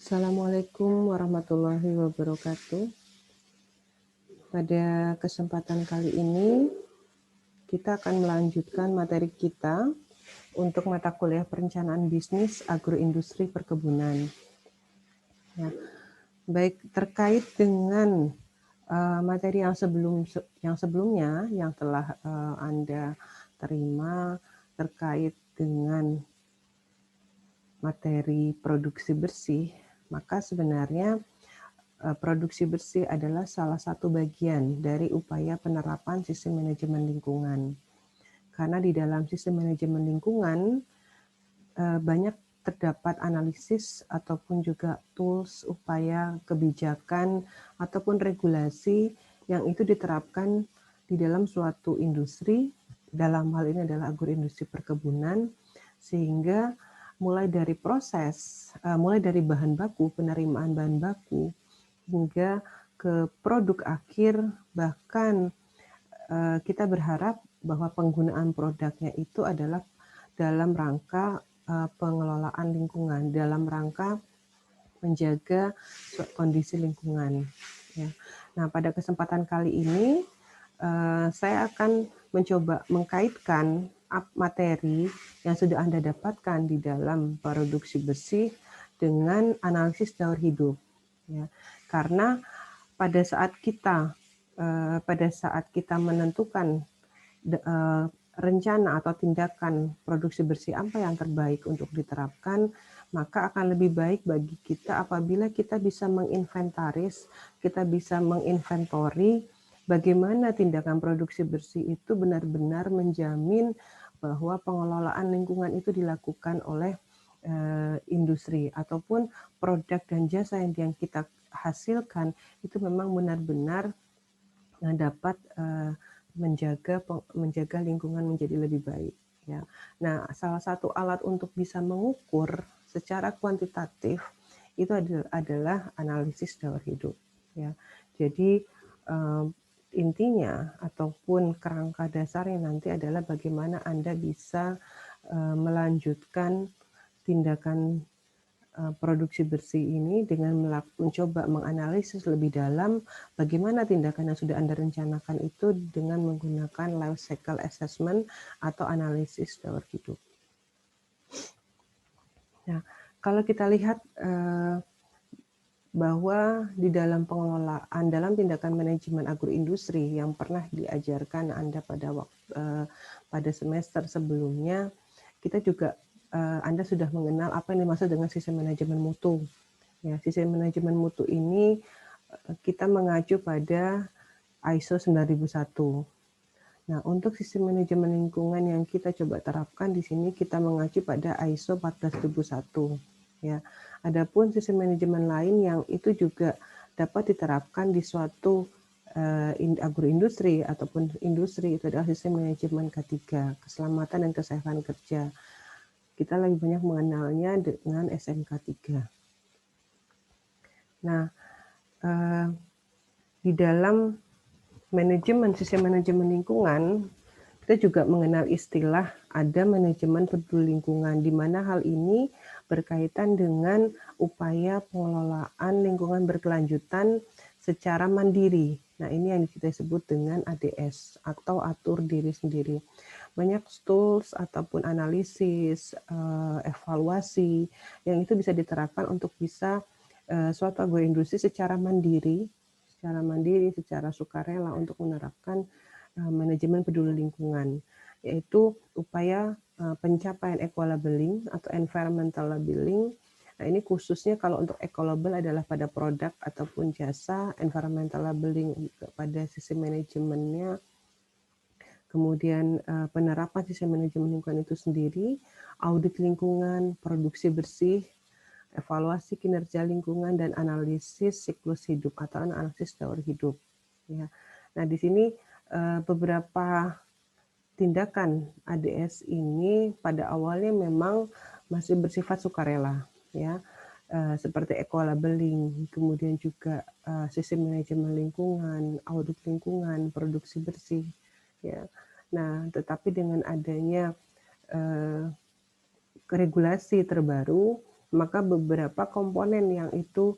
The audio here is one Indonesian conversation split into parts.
Assalamualaikum warahmatullahi wabarakatuh. Pada kesempatan kali ini, kita akan melanjutkan materi kita untuk mata kuliah perencanaan bisnis agroindustri perkebunan. Ya, baik terkait dengan materi yang sebelumnya yang telah Anda terima terkait dengan materi produksi bersih, maka sebenarnya produksi bersih adalah salah satu bagian dari upaya penerapan sistem manajemen lingkungan. Karena di dalam sistem manajemen lingkungan banyak terdapat analisis ataupun juga tools, upaya, kebijakan, ataupun regulasi yang itu diterapkan di dalam suatu industri, dalam hal ini adalah agroindustri perkebunan, sehingga mulai dari proses, mulai dari bahan baku, penerimaan bahan baku, hingga ke produk akhir, bahkan kita berharap bahwa penggunaan produknya itu adalah dalam rangka pengelolaan lingkungan, dalam rangka menjaga kondisi lingkungan. Ya. Nah, pada kesempatan kali ini saya akan mencoba mengkaitkan materi yang sudah Anda dapatkan di dalam produksi bersih dengan analisis daur hidup. Ya. Karena pada saat kita menentukan rencana atau tindakan produksi bersih apa yang terbaik untuk diterapkan, maka akan lebih baik bagi kita apabila kita bisa menginventaris, kita bisa menginventori bagaimana tindakan produksi bersih itu benar-benar menjamin bahwa pengelolaan lingkungan itu dilakukan oleh industri ataupun produk dan jasa yang kita hasilkan itu memang benar-benar dapat menjaga lingkungan menjadi lebih baik. Ya. Nah, salah satu alat untuk bisa mengukur secara kuantitatif itu adalah analisis daur hidup. Ya. Jadi intinya ataupun kerangka dasarnya nanti adalah bagaimana Anda bisa melanjutkan tindakan produksi bersih ini dengan mencoba menganalisis lebih dalam bagaimana tindakan yang sudah Anda rencanakan itu dengan menggunakan life cycle assessment atau analisis daur hidup. Nah, kalau kita lihat bahwa di dalam pengelolaan, dalam tindakan manajemen agroindustri yang pernah diajarkan Anda pada semester sebelumnya, kita juga Anda sudah mengenal apa yang dimaksud dengan sistem manajemen mutu. Ya, sistem manajemen mutu ini kita mengacu pada ISO 9001. Nah, untuk sistem manajemen lingkungan yang kita coba terapkan di sini kita mengacu pada ISO 14001. Ya, adapun sistem manajemen lain yang itu juga dapat diterapkan di suatu agroindustri ataupun industri itu adalah sistem manajemen K3, keselamatan dan kesehatan kerja. Kita lebih banyak mengenalnya dengan SMK 3. Nah, di dalam sistem manajemen lingkungan, kita juga mengenal istilah ada manajemen peduli lingkungan, di mana hal ini berkaitan dengan upaya pengelolaan lingkungan berkelanjutan secara mandiri. Nah, ini yang kita sebut dengan ADS atau atur diri sendiri. Banyak tools ataupun analisis, evaluasi yang itu bisa diterapkan untuk bisa suatu agroindustri secara mandiri, secara sukarela untuk menerapkan manajemen peduli lingkungan, yaitu upaya pencapaian eco-labeling atau environmental labeling. Nah, ini khususnya kalau untuk eco-label adalah pada produk ataupun jasa, environmental labeling pada sistem manajemennya, kemudian penerapan sistem manajemen lingkungan itu sendiri, audit lingkungan, produksi bersih, evaluasi kinerja lingkungan, dan analisis siklus hidup atau analisis daur hidup. Ya. Nah, di sini beberapa tindakan ADS ini pada awalnya memang masih bersifat sukarela, ya, seperti eco-labeling, kemudian juga sistem manajemen lingkungan, audit lingkungan, produksi bersih, ya. Nah, tetapi dengan adanya regulasi terbaru maka beberapa komponen yang itu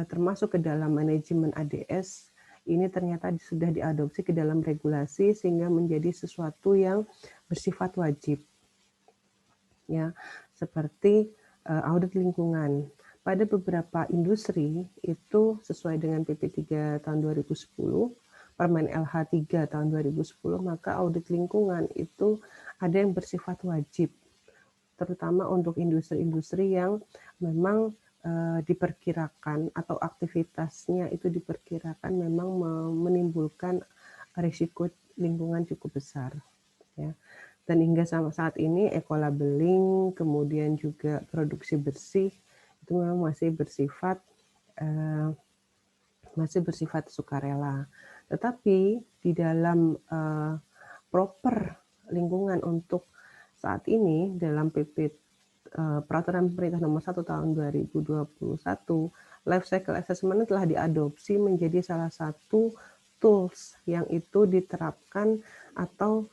termasuk ke dalam manajemen ADS ini ternyata sudah diadopsi ke dalam regulasi sehingga menjadi sesuatu yang bersifat wajib, ya, seperti audit lingkungan. Pada beberapa industri itu sesuai dengan PP 3 tahun 2010, Permen LH 3 tahun 2010, maka audit lingkungan itu ada yang bersifat wajib, terutama untuk industri-industri yang memang diperkirakan atau aktivitasnya itu diperkirakan memang menimbulkan risiko lingkungan cukup besar, ya. Dan hingga saat ini eco-labeling, kemudian juga produksi bersih itu memang masih bersifat sukarela. Tetapi di dalam proper lingkungan untuk saat ini dalam PP Peraturan Pemerintah Nomor 1 Tahun 2021, Life Cycle Assessment telah diadopsi menjadi salah satu tools yang itu diterapkan atau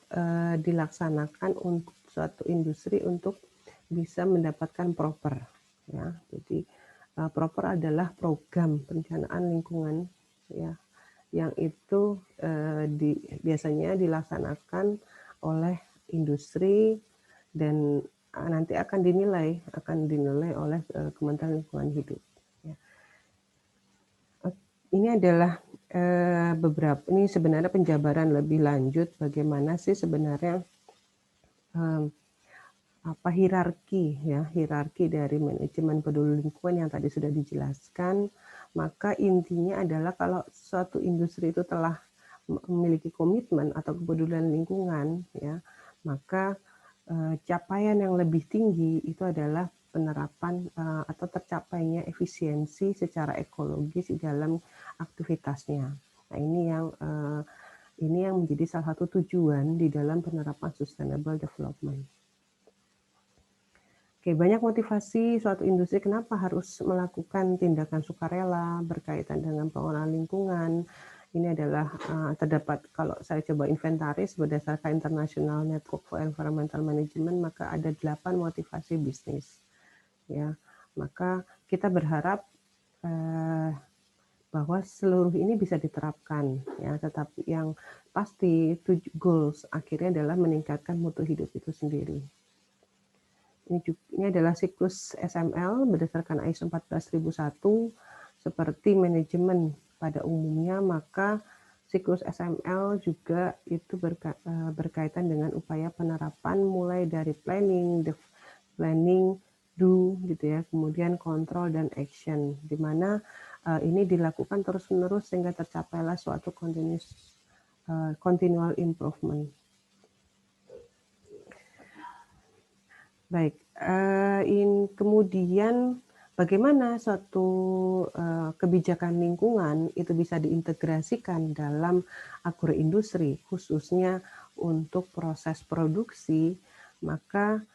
dilaksanakan untuk suatu industri untuk bisa mendapatkan proper, ya. Jadi proper adalah program perencanaan lingkungan, ya, yang itu biasanya dilaksanakan oleh industri dan nanti akan dinilai oleh Kementerian Lingkungan Hidup. Ya. Ini adalah ini sebenarnya penjabaran lebih lanjut bagaimana sih sebenarnya hierarki dari manajemen peduli lingkungan yang tadi sudah dijelaskan. Maka intinya adalah kalau suatu industri itu telah memiliki komitmen atau kepedulian lingkungan, ya, maka capaian yang lebih tinggi itu adalah penerapan atau tercapainya efisiensi secara ekologis di dalam aktivitasnya. Nah, ini yang menjadi salah satu tujuan di dalam penerapan sustainable development. Oke, banyak motivasi suatu industri kenapa harus melakukan tindakan sukarela berkaitan dengan pengelolaan lingkungan. Ini adalah terdapat, kalau saya coba inventaris berdasarkan International Network for Environmental Management, maka ada 8 motivasi bisnis, ya. Maka kita berharap bahwa seluruh ini bisa diterapkan, ya. Tetapi yang pasti goals akhirnya adalah meningkatkan mutu hidup itu sendiri. Ini adalah siklus SML berdasarkan ISO 14001 seperti manajemen pada umumnya, maka siklus SML juga itu berkaitan dengan upaya penerapan mulai dari planning, do gitu ya, kemudian kontrol dan action, di mana ini dilakukan terus-menerus sehingga tercapailah suatu continual improvement. Baik, kemudian bagaimana suatu kebijakan lingkungan itu bisa diintegrasikan dalam agroindustri, khususnya untuk proses produksi, maka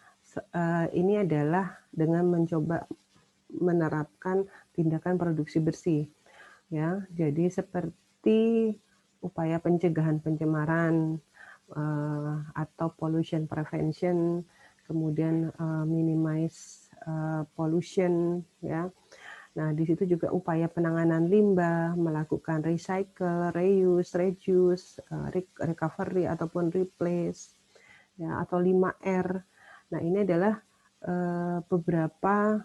ini adalah dengan mencoba menerapkan tindakan produksi bersih, ya. Jadi seperti upaya pencegahan pencemaran atau pollution prevention, kemudian minimize pollution, ya. Nah, di situ juga upaya penanganan limbah, melakukan recycle, reuse, reduce, recovery ataupun replace, ya, atau 5R. Nah, ini adalah beberapa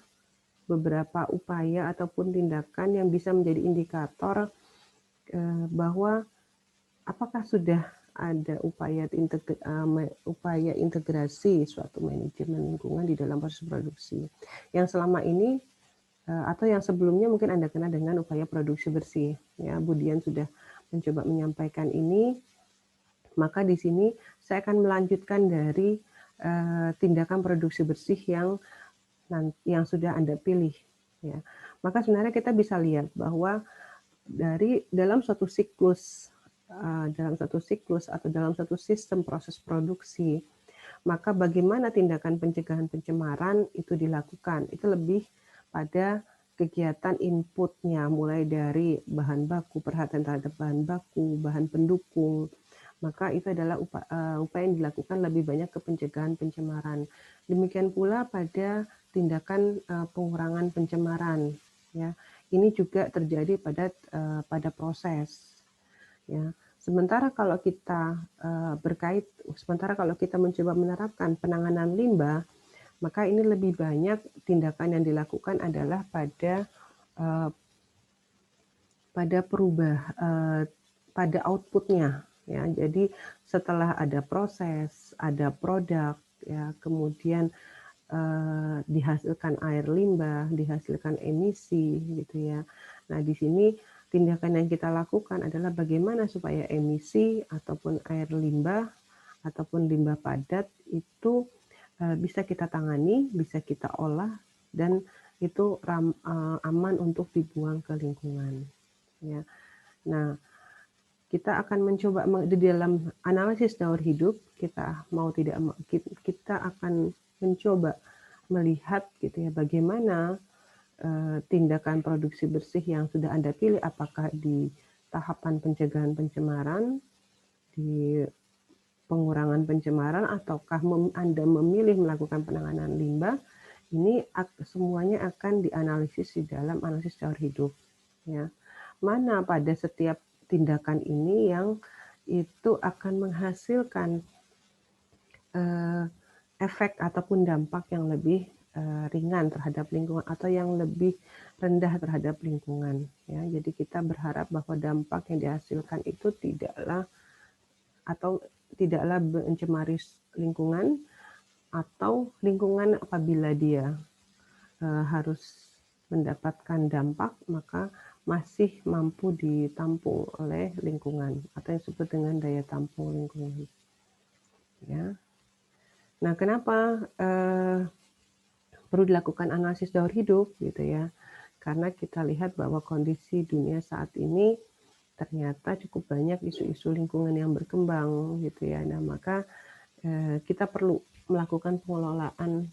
upaya ataupun tindakan yang bisa menjadi indikator bahwa apakah sudah ada upaya integrasi suatu manajemen lingkungan di dalam proses produksi. Yang selama ini atau yang sebelumnya mungkin Anda kenal dengan upaya produksi bersih. Ya, Budian sudah mencoba menyampaikan ini. Maka di sini saya akan melanjutkan dari tindakan produksi bersih yang sudah Anda pilih. Ya. Maka sebenarnya kita bisa lihat bahwa dalam suatu siklus atau dalam satu sistem proses produksi, maka bagaimana tindakan pencegahan pencemaran itu dilakukan, itu lebih pada kegiatan inputnya, mulai dari bahan baku, perhatian terhadap bahan baku, bahan pendukung, maka itu adalah upaya yang dilakukan lebih banyak ke pencegahan pencemaran. Demikian pula pada tindakan pengurangan pencemaran. Ya, ini juga terjadi pada proses. Ya, sementara kalau kita mencoba menerapkan penanganan limbah, maka ini lebih banyak tindakan yang dilakukan adalah pada pada outputnya. Ya, jadi setelah ada proses, ada produk, ya, kemudian dihasilkan air limbah, dihasilkan emisi, gitu ya. Nah, di sini tindakan yang kita lakukan adalah bagaimana supaya emisi ataupun air limbah ataupun limbah padat itu bisa kita tangani, bisa kita olah, dan itu aman untuk dibuang ke lingkungan. Ya. Nah, kita akan mencoba di dalam analisis daur hidup, kita akan mencoba melihat gitu ya bagaimana tindakan produksi bersih yang sudah Anda pilih, apakah di tahapan pencegahan pencemaran, di pengurangan pencemaran, ataukah Anda memilih melakukan penanganan limbah. Ini semuanya akan dianalisis di dalam analisis daur hidup. Ya. Mana pada setiap tindakan ini yang itu akan menghasilkan efek ataupun dampak yang lebih ringan terhadap lingkungan atau yang lebih rendah terhadap lingkungan. Ya, jadi kita berharap bahwa dampak yang dihasilkan itu tidaklah mencemari lingkungan, atau lingkungan apabila dia harus mendapatkan dampak, maka masih mampu ditampung oleh lingkungan atau yang disebut dengan daya tampung lingkungan. Ya. Nah, kenapa perlu dilakukan analisis daur hidup gitu ya? Karena kita lihat bahwa kondisi dunia saat ini ternyata cukup banyak isu-isu lingkungan yang berkembang gitu ya. Nah, maka kita perlu melakukan pengelolaan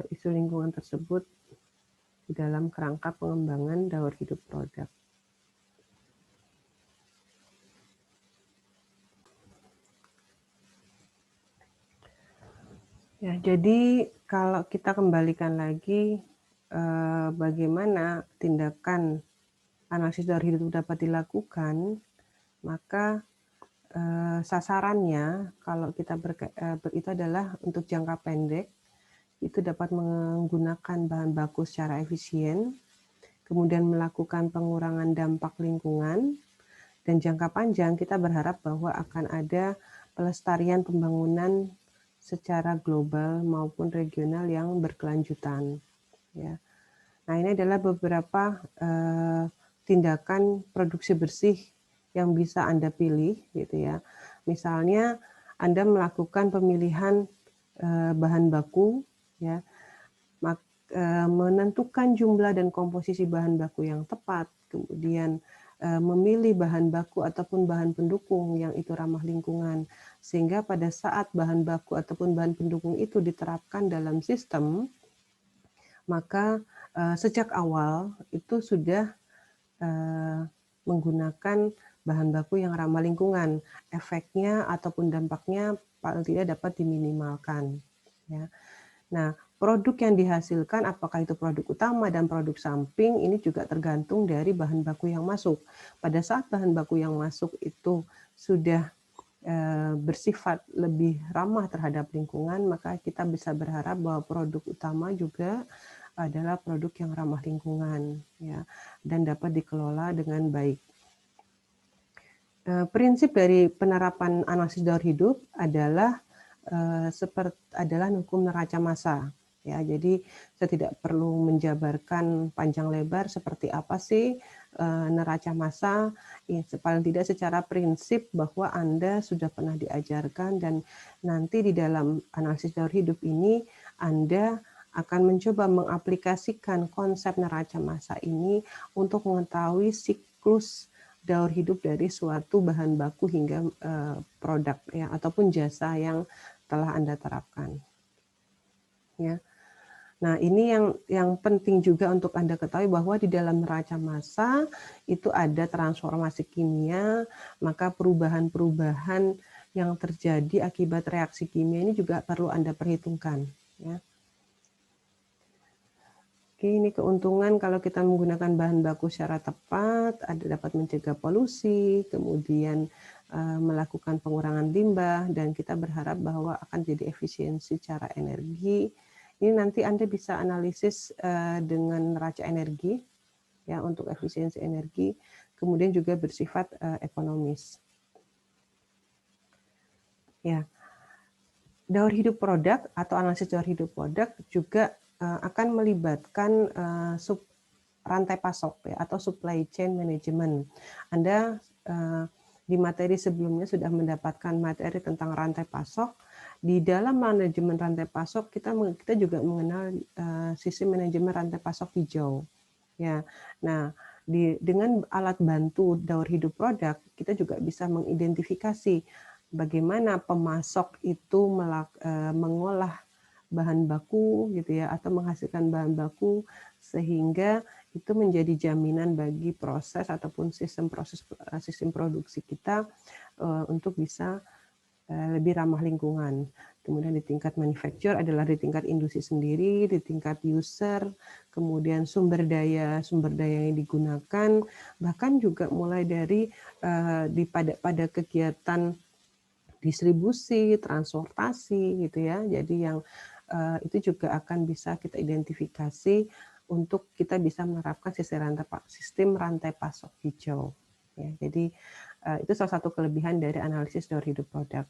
isu lingkungan tersebut di dalam kerangka pengembangan daur hidup produk. Ya, jadi kalau kita kembalikan lagi bagaimana tindakan analisis daur hidup dapat dilakukan, maka sasarannya kalau kita itu adalah untuk jangka pendek, itu dapat menggunakan bahan baku secara efisien, kemudian melakukan pengurangan dampak lingkungan, dan jangka panjang kita berharap bahwa akan ada pelestarian pembangunan secara global maupun regional yang berkelanjutan. Ya. Nah, ini adalah beberapa tindakan produksi bersih yang bisa Anda pilih, gitu ya. Misalnya Anda melakukan pemilihan bahan baku, ya, menentukan jumlah dan komposisi bahan baku yang tepat, kemudian memilih bahan baku ataupun bahan pendukung yang itu ramah lingkungan, sehingga pada saat bahan baku ataupun bahan pendukung itu diterapkan dalam sistem, maka sejak awal itu sudah menggunakan bahan baku yang ramah lingkungan, efeknya ataupun dampaknya paling tidak dapat diminimalkan. Ya. Nah, produk yang dihasilkan, apakah itu produk utama dan produk samping, ini juga tergantung dari bahan baku yang masuk. Pada saat bahan baku yang masuk itu sudah bersifat lebih ramah terhadap lingkungan, maka kita bisa berharap bahwa produk utama juga adalah produk yang ramah lingkungan, ya, dan dapat dikelola dengan baik. Prinsip dari penerapan analisis daur hidup adalah hukum neraca massa. Ya, jadi saya tidak perlu menjabarkan panjang lebar seperti apa sih neraca massa. Ya, paling tidak secara prinsip bahwa Anda sudah pernah diajarkan, dan nanti di dalam analisis daur hidup ini Anda akan mencoba mengaplikasikan konsep neraca massa ini untuk mengetahui siklus daur hidup dari suatu bahan baku hingga produk, ya, ataupun jasa yang telah Anda terapkan. Ya. Nah, ini yang penting juga untuk Anda ketahui bahwa di dalam neraca massa itu ada transformasi kimia, maka perubahan-perubahan yang terjadi akibat reaksi kimia ini juga perlu Anda perhitungkan. Ya. Oke, ini keuntungan kalau kita menggunakan bahan baku secara tepat, dapat mencegah polusi, kemudian melakukan pengurangan limbah, dan kita berharap bahwa akan jadi efisiensi secara energi. Ini nanti Anda bisa analisis dengan neraca energi, ya, untuk efisiensi energi, kemudian juga bersifat ekonomis. Ya, daur hidup produk atau analisis daur hidup produk juga akan melibatkan rantai pasok, ya, atau supply chain management. Anda di materi sebelumnya sudah mendapatkan materi tentang rantai pasok. Di dalam manajemen rantai pasok kita juga mengenal sistem manajemen rantai pasok hijau. Ya, nah dengan alat bantu daur hidup produk kita juga bisa mengidentifikasi bagaimana pemasok itu mengolah bahan baku gitu ya, atau menghasilkan bahan baku sehingga itu menjadi jaminan bagi proses ataupun sistem produksi kita untuk bisa lebih ramah lingkungan. Kemudian di tingkat manufacture adalah di tingkat industri sendiri, di tingkat user, kemudian sumber daya yang digunakan, bahkan juga mulai dari pada kegiatan distribusi, transportasi gitu ya. Jadi yang itu juga akan bisa kita identifikasi untuk kita bisa menerapkan sistem rantai pasok hijau. Ya, jadi itu salah satu kelebihan dari analisis daur hidup produk.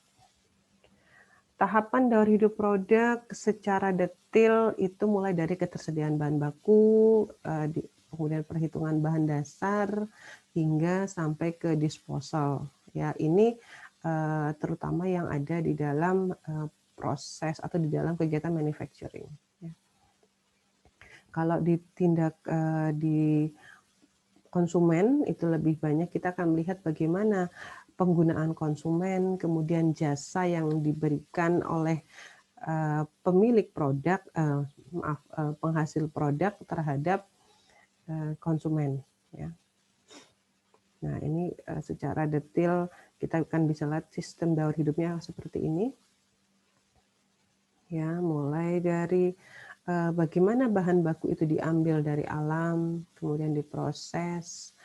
Tahapan daur hidup produk secara detail itu mulai dari ketersediaan bahan baku, kemudian perhitungan bahan dasar, hingga sampai ke disposal. Ya, ini terutama yang ada di dalam proses atau di dalam kegiatan manufacturing. Ya. Kalau ditindak di konsumen itu lebih banyak kita akan melihat bagaimana penggunaan konsumen, kemudian jasa yang diberikan oleh pemilik produk, penghasil produk terhadap konsumen. Ya. Nah, ini secara detail kita akan bisa lihat sistem daur hidupnya seperti ini. Ya, mulai dari bagaimana bahan baku itu diambil dari alam, kemudian diproses,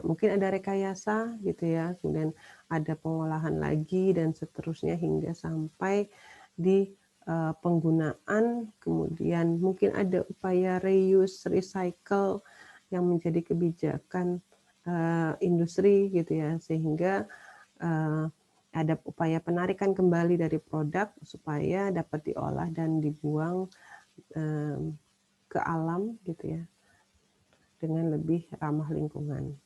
mungkin ada rekayasa gitu ya, kemudian ada pengolahan lagi dan seterusnya hingga sampai di penggunaan, kemudian mungkin ada upaya reuse, recycle yang menjadi kebijakan industri gitu ya, sehingga ada upaya penarikan kembali dari produk supaya dapat diolah dan dibuang ke alam gitu ya, dengan lebih ramah lingkungan.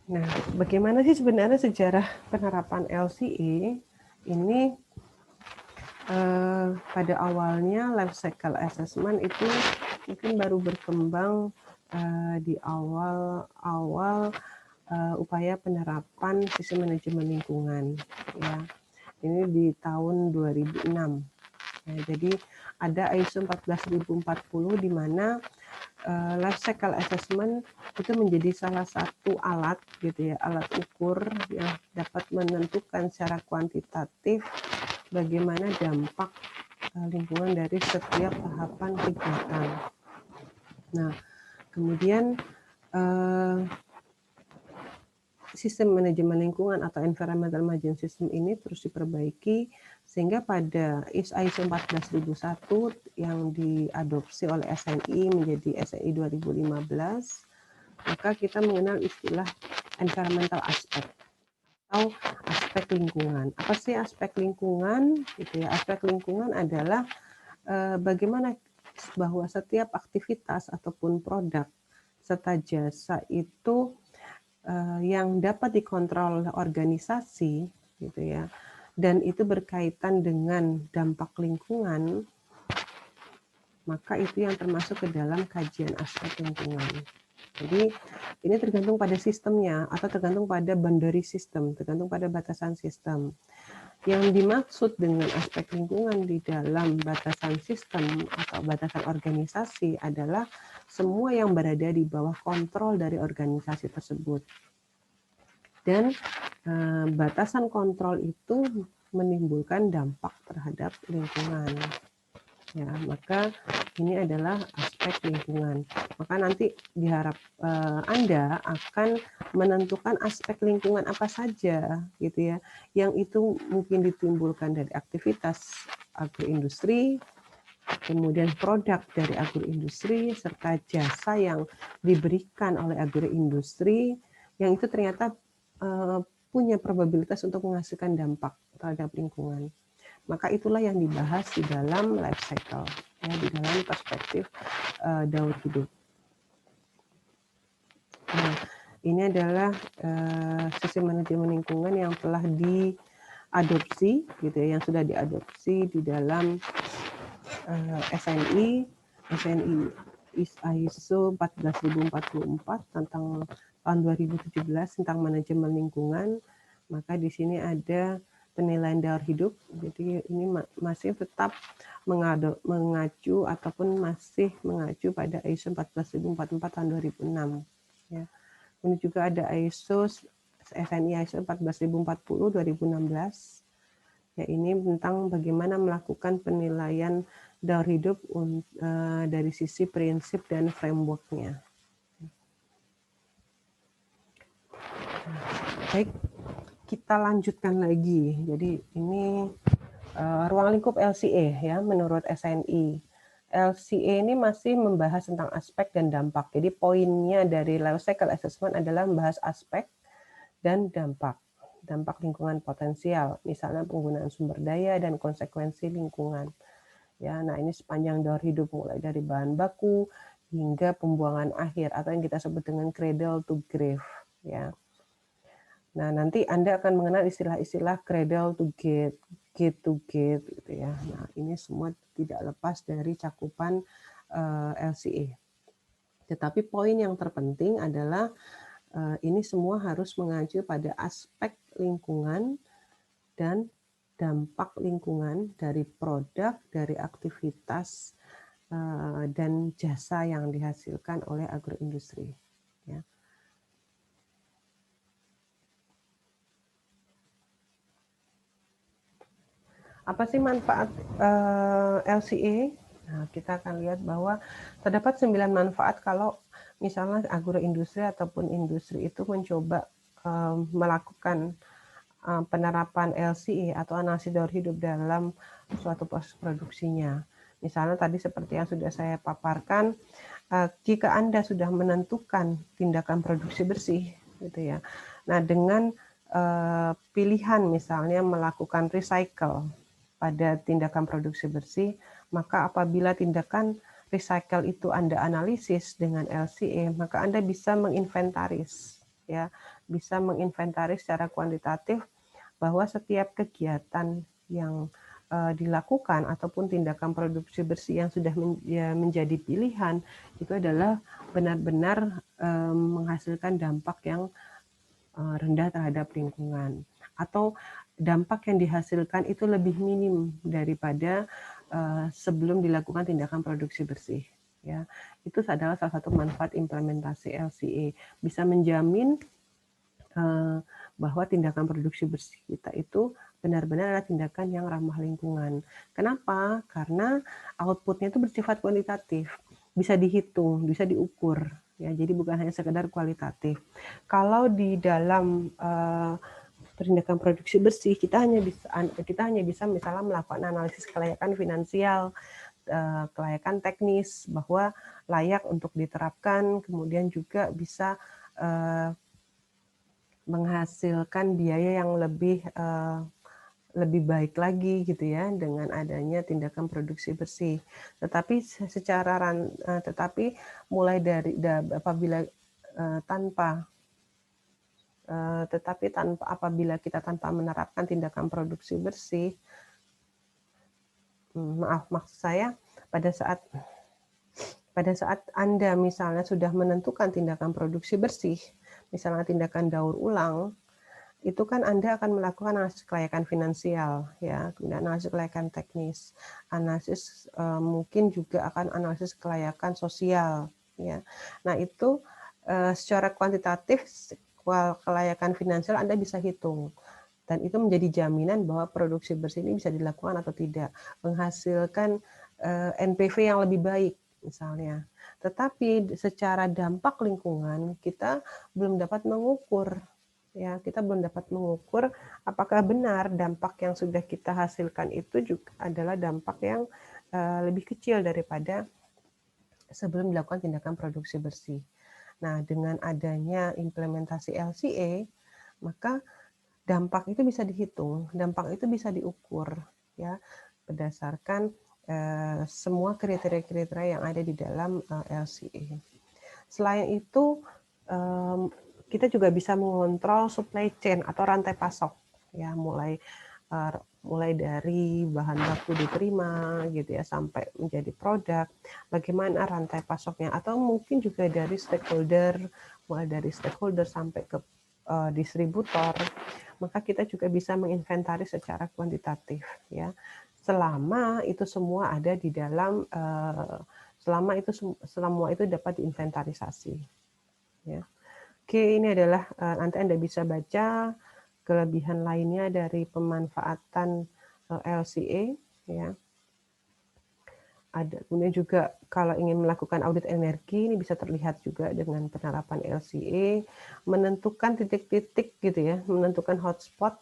Nah, bagaimana sih sebenarnya sejarah penerapan LCA ini? Pada awalnya life cycle assessment itu mungkin baru berkembang di awal upaya penerapan sistem manajemen lingkungan. Ya, ini di tahun 2006. Ya, jadi ada ISO 14040 di mana life cycle assessment itu menjadi salah satu alat gitu ya, alat ukur yang dapat menentukan secara kuantitatif bagaimana dampak lingkungan dari setiap tahapan kegiatan. Nah, kemudian sistem manajemen lingkungan atau environmental management system ini terus diperbaiki sehingga pada ISO 14001 yang diadopsi oleh SNI menjadi SNI 2015, maka kita mengenal istilah environmental aspect atau aspek lingkungan. Apa sih aspek lingkungan? Gitu ya. Aspek lingkungan adalah bagaimana bahwa setiap aktivitas ataupun produk serta jasa itu yang dapat dikontrol oleh organisasi gitu ya, dan itu berkaitan dengan dampak lingkungan, maka itu yang termasuk ke dalam kajian aspek lingkungan. Jadi ini tergantung pada sistemnya atau tergantung pada boundary system, tergantung pada batasan sistem. Yang dimaksud dengan aspek lingkungan di dalam batasan sistem atau batasan organisasi adalah semua yang berada di bawah kontrol dari organisasi tersebut. Dan batasan kontrol itu menimbulkan dampak terhadap lingkungan. Ya, maka ini adalah aspek lingkungan. Maka nanti diharap Anda akan menentukan aspek lingkungan apa saja gitu ya, yang itu mungkin ditimbulkan dari aktivitas agroindustri, kemudian produk dari agroindustri, serta jasa yang diberikan oleh agroindustri, yang itu ternyata punya probabilitas untuk menghasilkan dampak terhadap lingkungan. Maka itulah yang dibahas di dalam life cycle, ya, di dalam perspektif daur hidup. Nah, ini adalah sistem manajemen lingkungan yang telah diadopsi, gitu ya, yang sudah diadopsi di dalam SNI ISO 14044 tentang tahun 2017 tentang manajemen lingkungan. Maka di sini ada penilaian daur hidup. Jadi ini masih tetap mengacu ataupun masih mengacu pada ISO 14044 tahun 2006. Ya. Ini juga ada ISO SNI ISO 14040 2016. Ya, ini tentang bagaimana melakukan penilaian daur hidup dari sisi prinsip dan framework-nya. Baik, kita lanjutkan lagi. Jadi ini ruang lingkup LCA ya menurut SNI. LCA ini masih membahas tentang aspek dan dampak. Jadi poinnya dari life cycle assessment adalah membahas aspek dan dampak lingkungan potensial, misalnya penggunaan sumber daya dan konsekuensi lingkungan. Ya, nah ini sepanjang daur hidup mulai dari bahan baku hingga pembuangan akhir atau yang kita sebut dengan cradle to grave. Ya. Nah, nanti Anda akan mengenal istilah-istilah cradle to gate, gate to gate, gitu ya. Nah, ini semua tidak lepas dari cakupan LCA. Tetapi poin yang terpenting adalah ini semua harus mengacu pada aspek lingkungan dan dampak lingkungan dari produk, dari aktivitas, dan jasa yang dihasilkan oleh agroindustri. Ya. Apa sih manfaat LCA? Nah, kita akan lihat bahwa terdapat 9 manfaat kalau misalnya agroindustri ataupun industri itu mencoba melakukan penerapan LCA atau analisis daur hidup dalam suatu proses produksinya. Misalnya tadi seperti yang sudah saya paparkan, jika Anda sudah menentukan tindakan produksi bersih, gitu ya. Nah, dengan pilihan misalnya melakukan recycle pada tindakan produksi bersih, maka apabila tindakan recycle itu Anda analisis dengan LCA, maka Anda bisa menginventaris, ya, bisa menginventaris secara kuantitatif bahwa setiap kegiatan yang dilakukan ataupun tindakan produksi bersih yang sudah menjadi pilihan itu adalah benar-benar menghasilkan dampak yang rendah terhadap lingkungan atau dampak yang dihasilkan itu lebih minim daripada sebelum dilakukan tindakan produksi bersih. Ya, itu adalah salah satu manfaat implementasi LCA, bisa menjamin bahwa tindakan produksi bersih kita itu benar-benar adalah tindakan yang ramah lingkungan. Kenapa? Karena outputnya itu bersifat kuantitatif, bisa dihitung, bisa diukur. Ya, jadi bukan hanya sekedar kualitatif. Kalau di dalam tindakan produksi bersih kita hanya bisa misalnya melakukan analisis kelayakan finansial, kelayakan teknis bahwa layak untuk diterapkan, kemudian juga bisa menghasilkan biaya yang lebih baik lagi gitu ya dengan adanya tindakan produksi bersih. Tetapi mulai dari apabila apabila kita tanpa menerapkan tindakan produksi bersih, maksud saya pada saat Anda misalnya sudah menentukan tindakan produksi bersih, misalnya tindakan daur ulang, itu kan Anda akan melakukan analisis kelayakan finansial, ya, kemudian analisis kelayakan teknis, analisis mungkin juga akan analisis kelayakan sosial, ya. Nah itu secara kuantitatif kelayakan finansial Anda bisa hitung. Dan itu menjadi jaminan bahwa produksi bersih ini bisa dilakukan atau tidak, menghasilkan NPV yang lebih baik misalnya. Tetapi secara dampak lingkungan kita belum dapat mengukur, ya, kita belum dapat mengukur apakah benar dampak yang sudah kita hasilkan itu juga adalah dampak yang lebih kecil daripada sebelum dilakukan tindakan produksi bersih. Nah, dengan adanya implementasi LCA, maka dampak itu bisa dihitung, dampak itu bisa diukur, ya, berdasarkan semua kriteria-kriteria yang ada di dalam LCA. Selain itu, kita juga bisa mengontrol supply chain atau rantai pasok, ya, mulai dari bahan baku diterima gitu ya sampai menjadi produk, bagaimana rantai pasoknya, atau mungkin juga dari stakeholder, mulai dari stakeholder sampai ke distributor, maka kita juga bisa menginventaris secara kuantitatif, ya, selama itu semua ada di dalam semua itu dapat diinventarisasi, ya. Oke, ini adalah nanti Anda bisa baca kelebihan lainnya dari pemanfaatan LCA, ya. Ada kemudian juga kalau ingin melakukan audit energi, ini bisa terlihat juga dengan penerapan LCA, menentukan titik-titik gitu ya, menentukan hotspot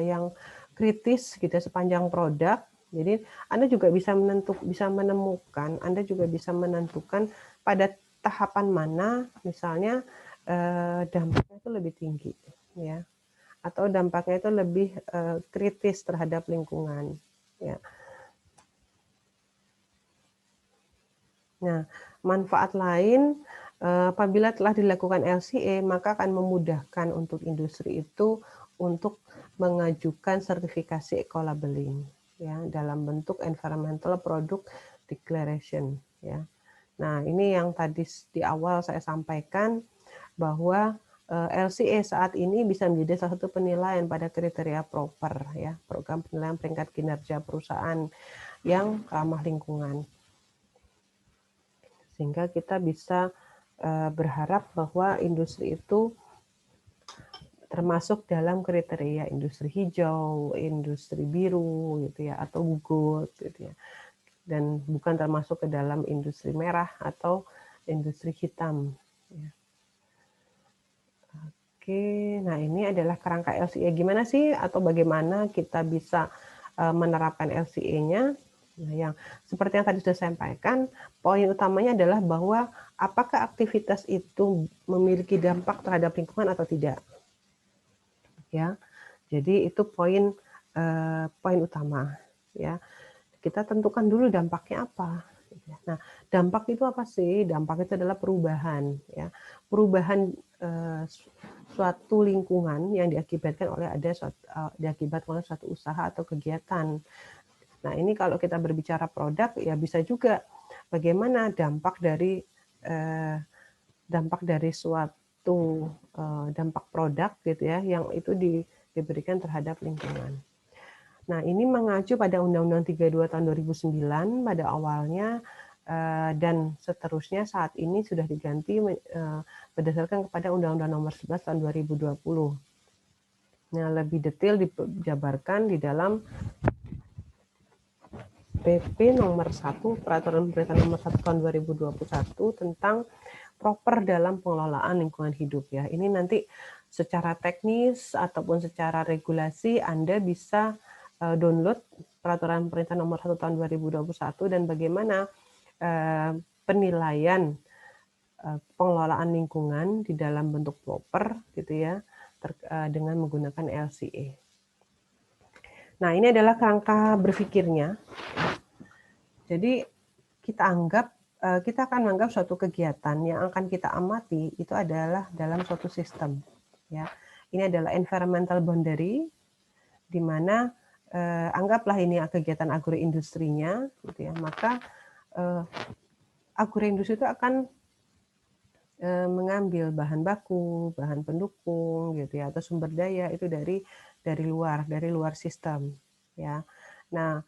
yang kritis gitu ya, sepanjang produk. Jadi Anda juga bisa menemukan, Anda juga bisa menentukan pada tahapan mana misalnya dampaknya itu lebih tinggi, ya, atau dampaknya itu lebih kritis terhadap lingkungan, ya. Nah, manfaat lain apabila telah dilakukan LCA, maka akan memudahkan untuk industri itu untuk mengajukan sertifikasi eco-labeling, ya, dalam bentuk Environmental Product Declaration, ya. Nah, ini yang tadi di awal saya sampaikan bahwa LCA saat ini bisa menjadi salah satu penilaian pada kriteria proper, ya, program penilaian peringkat kinerja perusahaan yang ramah lingkungan. Sehingga kita bisa berharap bahwa industri itu termasuk dalam kriteria industri hijau, industri biru gitu ya, atau good gitu ya. Dan bukan termasuk ke dalam industri merah atau industri hitam, ya. Oke, nah ini adalah kerangka LCA. Gimana sih atau bagaimana kita bisa menerapkan LCA-nya? Nah, yang seperti yang tadi sudah saya sampaikan, poin utamanya adalah bahwa apakah aktivitas itu memiliki dampak terhadap lingkungan atau tidak, ya. Jadi itu poin utama, ya. Kita tentukan dulu dampaknya apa. Nah, dampak itu apa sih? Dampak itu adalah perubahan, ya. Perubahan suatu lingkungan yang diakibatkan oleh suatu usaha atau kegiatan. Nah, ini kalau kita berbicara produk, ya bisa juga bagaimana dampak dari suatu dampak produk gitu ya, yang itu diberikan terhadap lingkungan. Nah, ini mengacu pada Undang-Undang 32 tahun 2009 pada awalnya, dan seterusnya saat ini sudah diganti berdasarkan kepada Undang-Undang Nomor 11 tahun 2020. Nah, lebih detail dijabarkan di dalam PP nomor 1, Peraturan Pemerintah nomor 1 tahun 2021 tentang proper dalam pengelolaan lingkungan hidup, ya. Ini nanti secara teknis ataupun secara regulasi Anda bisa download Peraturan Pemerintah nomor 1 tahun 2021 dan bagaimana penilaian pengelolaan lingkungan di dalam bentuk proper gitu ya, dengan menggunakan LCA. Nah, ini adalah kerangka berpikirnya. Jadi kita akan menganggap suatu kegiatan yang akan kita amati itu adalah dalam suatu sistem, ya. Ini adalah environmental boundary, di mana anggaplah ini kegiatan agroindustrinya, gitu ya. Maka agroindustri itu akan mengambil bahan baku, bahan pendukung, gitu ya, atau sumber daya itu dari luar sistem, ya. Nah,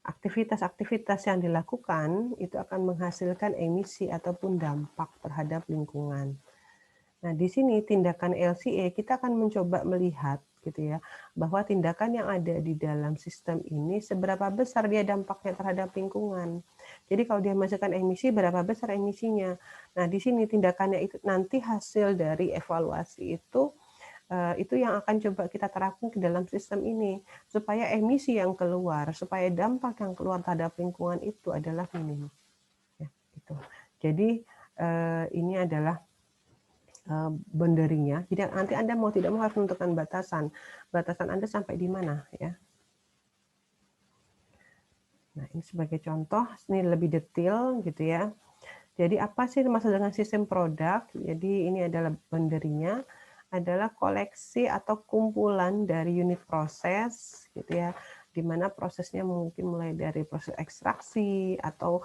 aktivitas-aktivitas yang dilakukan itu akan menghasilkan emisi ataupun dampak terhadap lingkungan. Nah, di sini tindakan LCA kita akan mencoba melihat gitu ya, bahwa tindakan yang ada di dalam sistem ini seberapa besar dia dampaknya terhadap lingkungan. Jadi kalau dia menghasilkan emisi, berapa besar emisinya. Nah, di sini tindakannya itu nanti hasil dari evaluasi itu yang akan coba kita terapkan ke dalam sistem ini, supaya emisi yang keluar, supaya dampak yang keluar terhadap lingkungan itu adalah minim. Ya, gitu. Jadi ini adalah boundary-nya. Jadi nanti Anda mau tidak mau harus menentukan batasan. Batasan Anda sampai di mana, ya. Nah, ini sebagai contoh, ini lebih detail gitu ya. Jadi apa sih maksud dengan sistem produk? Jadi ini adalah boundary-nya, adalah koleksi atau kumpulan dari unit proses gitu ya, di mana prosesnya mungkin mulai dari proses ekstraksi atau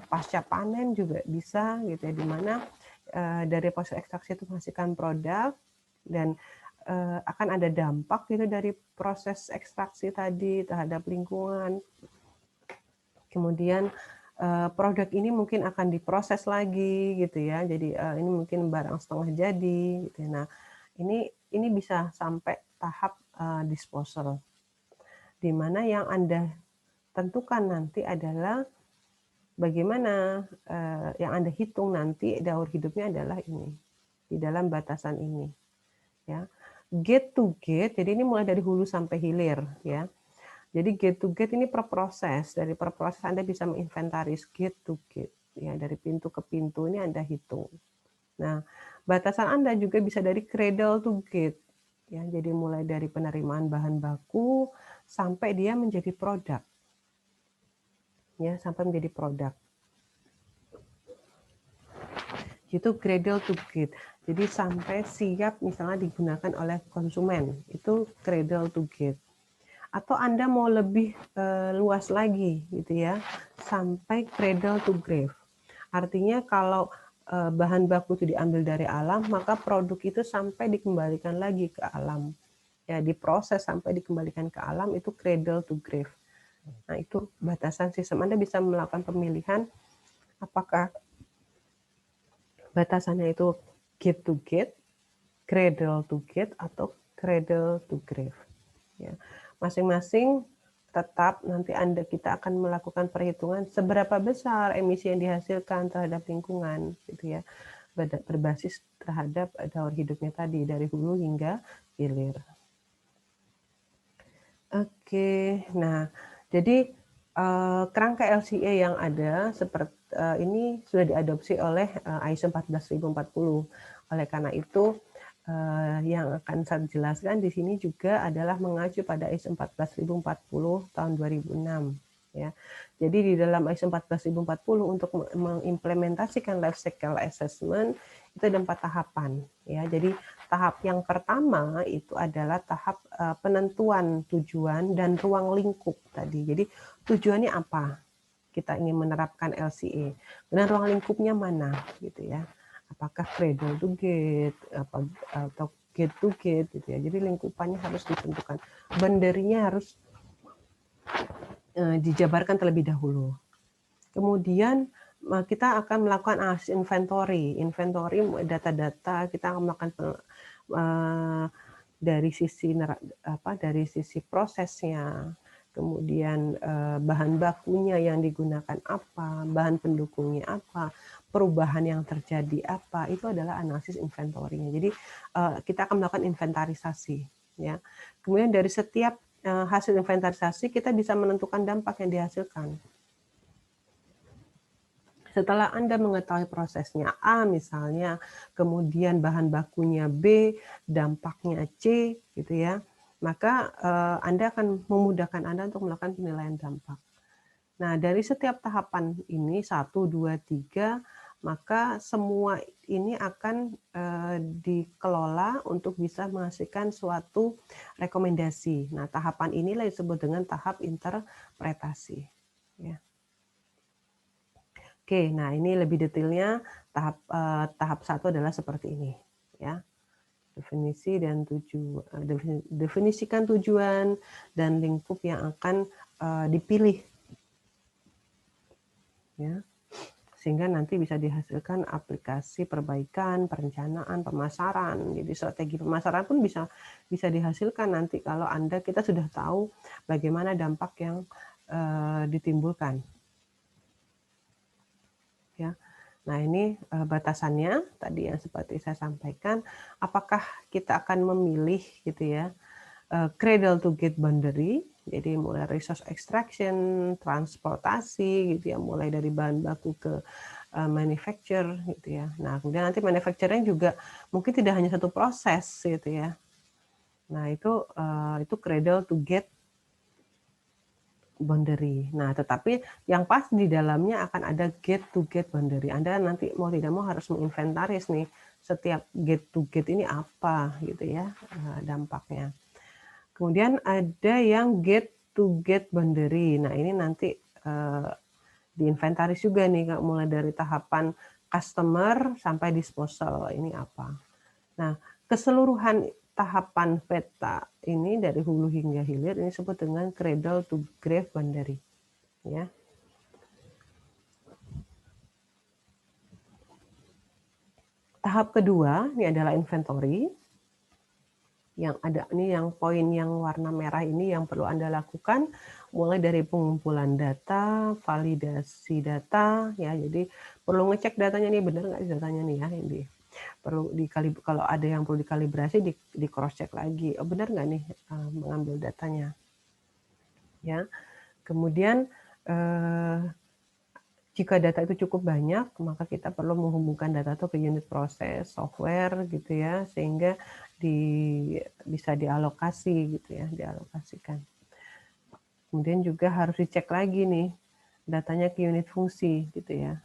pasca panen juga bisa gitu ya, di mana dari proses ekstraksi itu menghasilkan produk dan akan ada dampak gitu dari proses ekstraksi tadi terhadap lingkungan. Kemudian produk ini mungkin akan diproses lagi gitu ya. Jadi ini mungkin barang setengah jadi gitu ya. Nah, ini bisa sampai tahap disposal. Di mana yang Anda tentukan nanti adalah bagaimana yang Anda hitung nanti daur hidupnya adalah ini di dalam batasan ini ya. Gate to gate, jadi ini mulai dari hulu sampai hilir ya. Jadi gate to gate ini per proses. Dari per proses Anda bisa menginventaris gate to gate. Ya, dari pintu ke pintu ini Anda hitung. Nah, batasan Anda juga bisa dari cradle to gate. Ya, jadi mulai dari penerimaan bahan baku sampai dia menjadi produk. Ya, sampai menjadi produk. Itu cradle to gate. Jadi sampai siap misalnya digunakan oleh konsumen. Itu cradle to gate. Atau Anda mau lebih luas lagi gitu ya, sampai cradle to grave. Artinya kalau bahan baku itu diambil dari alam, maka produk itu sampai dikembalikan lagi ke alam. Ya, diproses sampai dikembalikan ke alam, itu cradle to grave. Nah, itu batasan sistem. Anda bisa melakukan pemilihan apakah batasannya itu gate to gate, cradle to gate, atau cradle to grave. Ya. Masing-masing tetap nanti kita akan melakukan perhitungan seberapa besar emisi yang dihasilkan terhadap lingkungan gitu ya, berbasis terhadap daur hidupnya tadi dari hulu hingga hilir. Oke, nah jadi kerangka LCA yang ada seperti ini sudah diadopsi oleh ISO 14040. Oleh karena itu yang akan saya jelaskan di sini juga adalah mengacu pada ISO 14040 tahun 2006 ya. Jadi di dalam ISO 14040 untuk mengimplementasikan life cycle assessment itu ada 4 tahapan ya. Jadi tahap yang pertama itu adalah tahap penentuan tujuan dan ruang lingkup tadi. Jadi tujuannya apa? Kita ingin menerapkan LCA. Dan ruang lingkupnya mana gitu ya. Apakah cradle to gate atau gate to gate gitu ya. Jadi lingkupannya harus ditentukan. Boundary-nya harus dijabarkan terlebih dahulu. Kemudian kita akan melakukan analisis inventory data-data, kita akan melakukan dari sisi prosesnya, kemudian bahan bakunya yang digunakan apa, bahan pendukungnya apa, perubahan yang terjadi apa, itu adalah analisis inventory-nya. Jadi kita akan melakukan inventarisasi ya. Kemudian dari setiap hasil inventarisasi kita bisa menentukan dampak yang dihasilkan. Setelah Anda mengetahui prosesnya A misalnya, kemudian bahan bakunya B, dampaknya C, gitu ya, maka Anda akan memudahkan Anda untuk melakukan penilaian dampak. Nah, dari setiap tahapan ini, 1, 2, 3, maka semua ini akan dikelola untuk bisa menghasilkan suatu rekomendasi. Nah, tahapan inilah disebut dengan tahap interpretasi. Ya. Oke, nah ini lebih detailnya tahap 1 adalah seperti ini ya. Definisi dan definisikan tujuan dan lingkup yang akan dipilih ya. Sehingga nanti bisa dihasilkan aplikasi perbaikan, perencanaan, pemasaran. Jadi strategi pemasaran pun bisa dihasilkan nanti kalau kita sudah tahu bagaimana dampak yang ditimbulkan. ya. Nah, ini batasannya tadi yang seperti saya sampaikan, apakah kita akan memilih gitu ya, cradle to gate boundary, jadi mulai resource extraction, transportasi gitu ya, mulai dari bahan baku ke manufacture gitu ya. Nah, kemudian nanti manufacturing juga mungkin tidak hanya satu proses gitu ya. Nah, itu cradle to gate boundary. Nah, tetapi yang pas di dalamnya akan ada gate to gate boundary. Anda nanti mau tidak mau harus menginventaris nih setiap gate to gate ini apa gitu ya dampaknya. Kemudian ada yang gate to gate boundary. Nah, ini nanti diinventaris juga nih mulai dari tahapan customer sampai disposal ini apa. Nah, keseluruhan tahapan peta ini dari hulu hingga hilir ini disebut dengan cradle to grave boundary ya. Tahap kedua ini adalah inventory. Yang ada ini yang poin yang warna merah ini yang perlu Anda lakukan mulai dari pengumpulan data, validasi data ya. Jadi perlu ngecek datanya nih benar nggak datanya nih ya ini. Perlu kalau ada yang perlu dikalibrasi di cross check lagi. Oh, benar nggak nih mengambil datanya. Ya. Kemudian jika data itu cukup banyak, maka kita perlu menghubungkan data itu ke unit proses, software gitu ya, sehingga bisa dialokasi gitu ya, dialokasikan. Kemudian juga harus dicek lagi nih datanya ke unit fungsi gitu ya,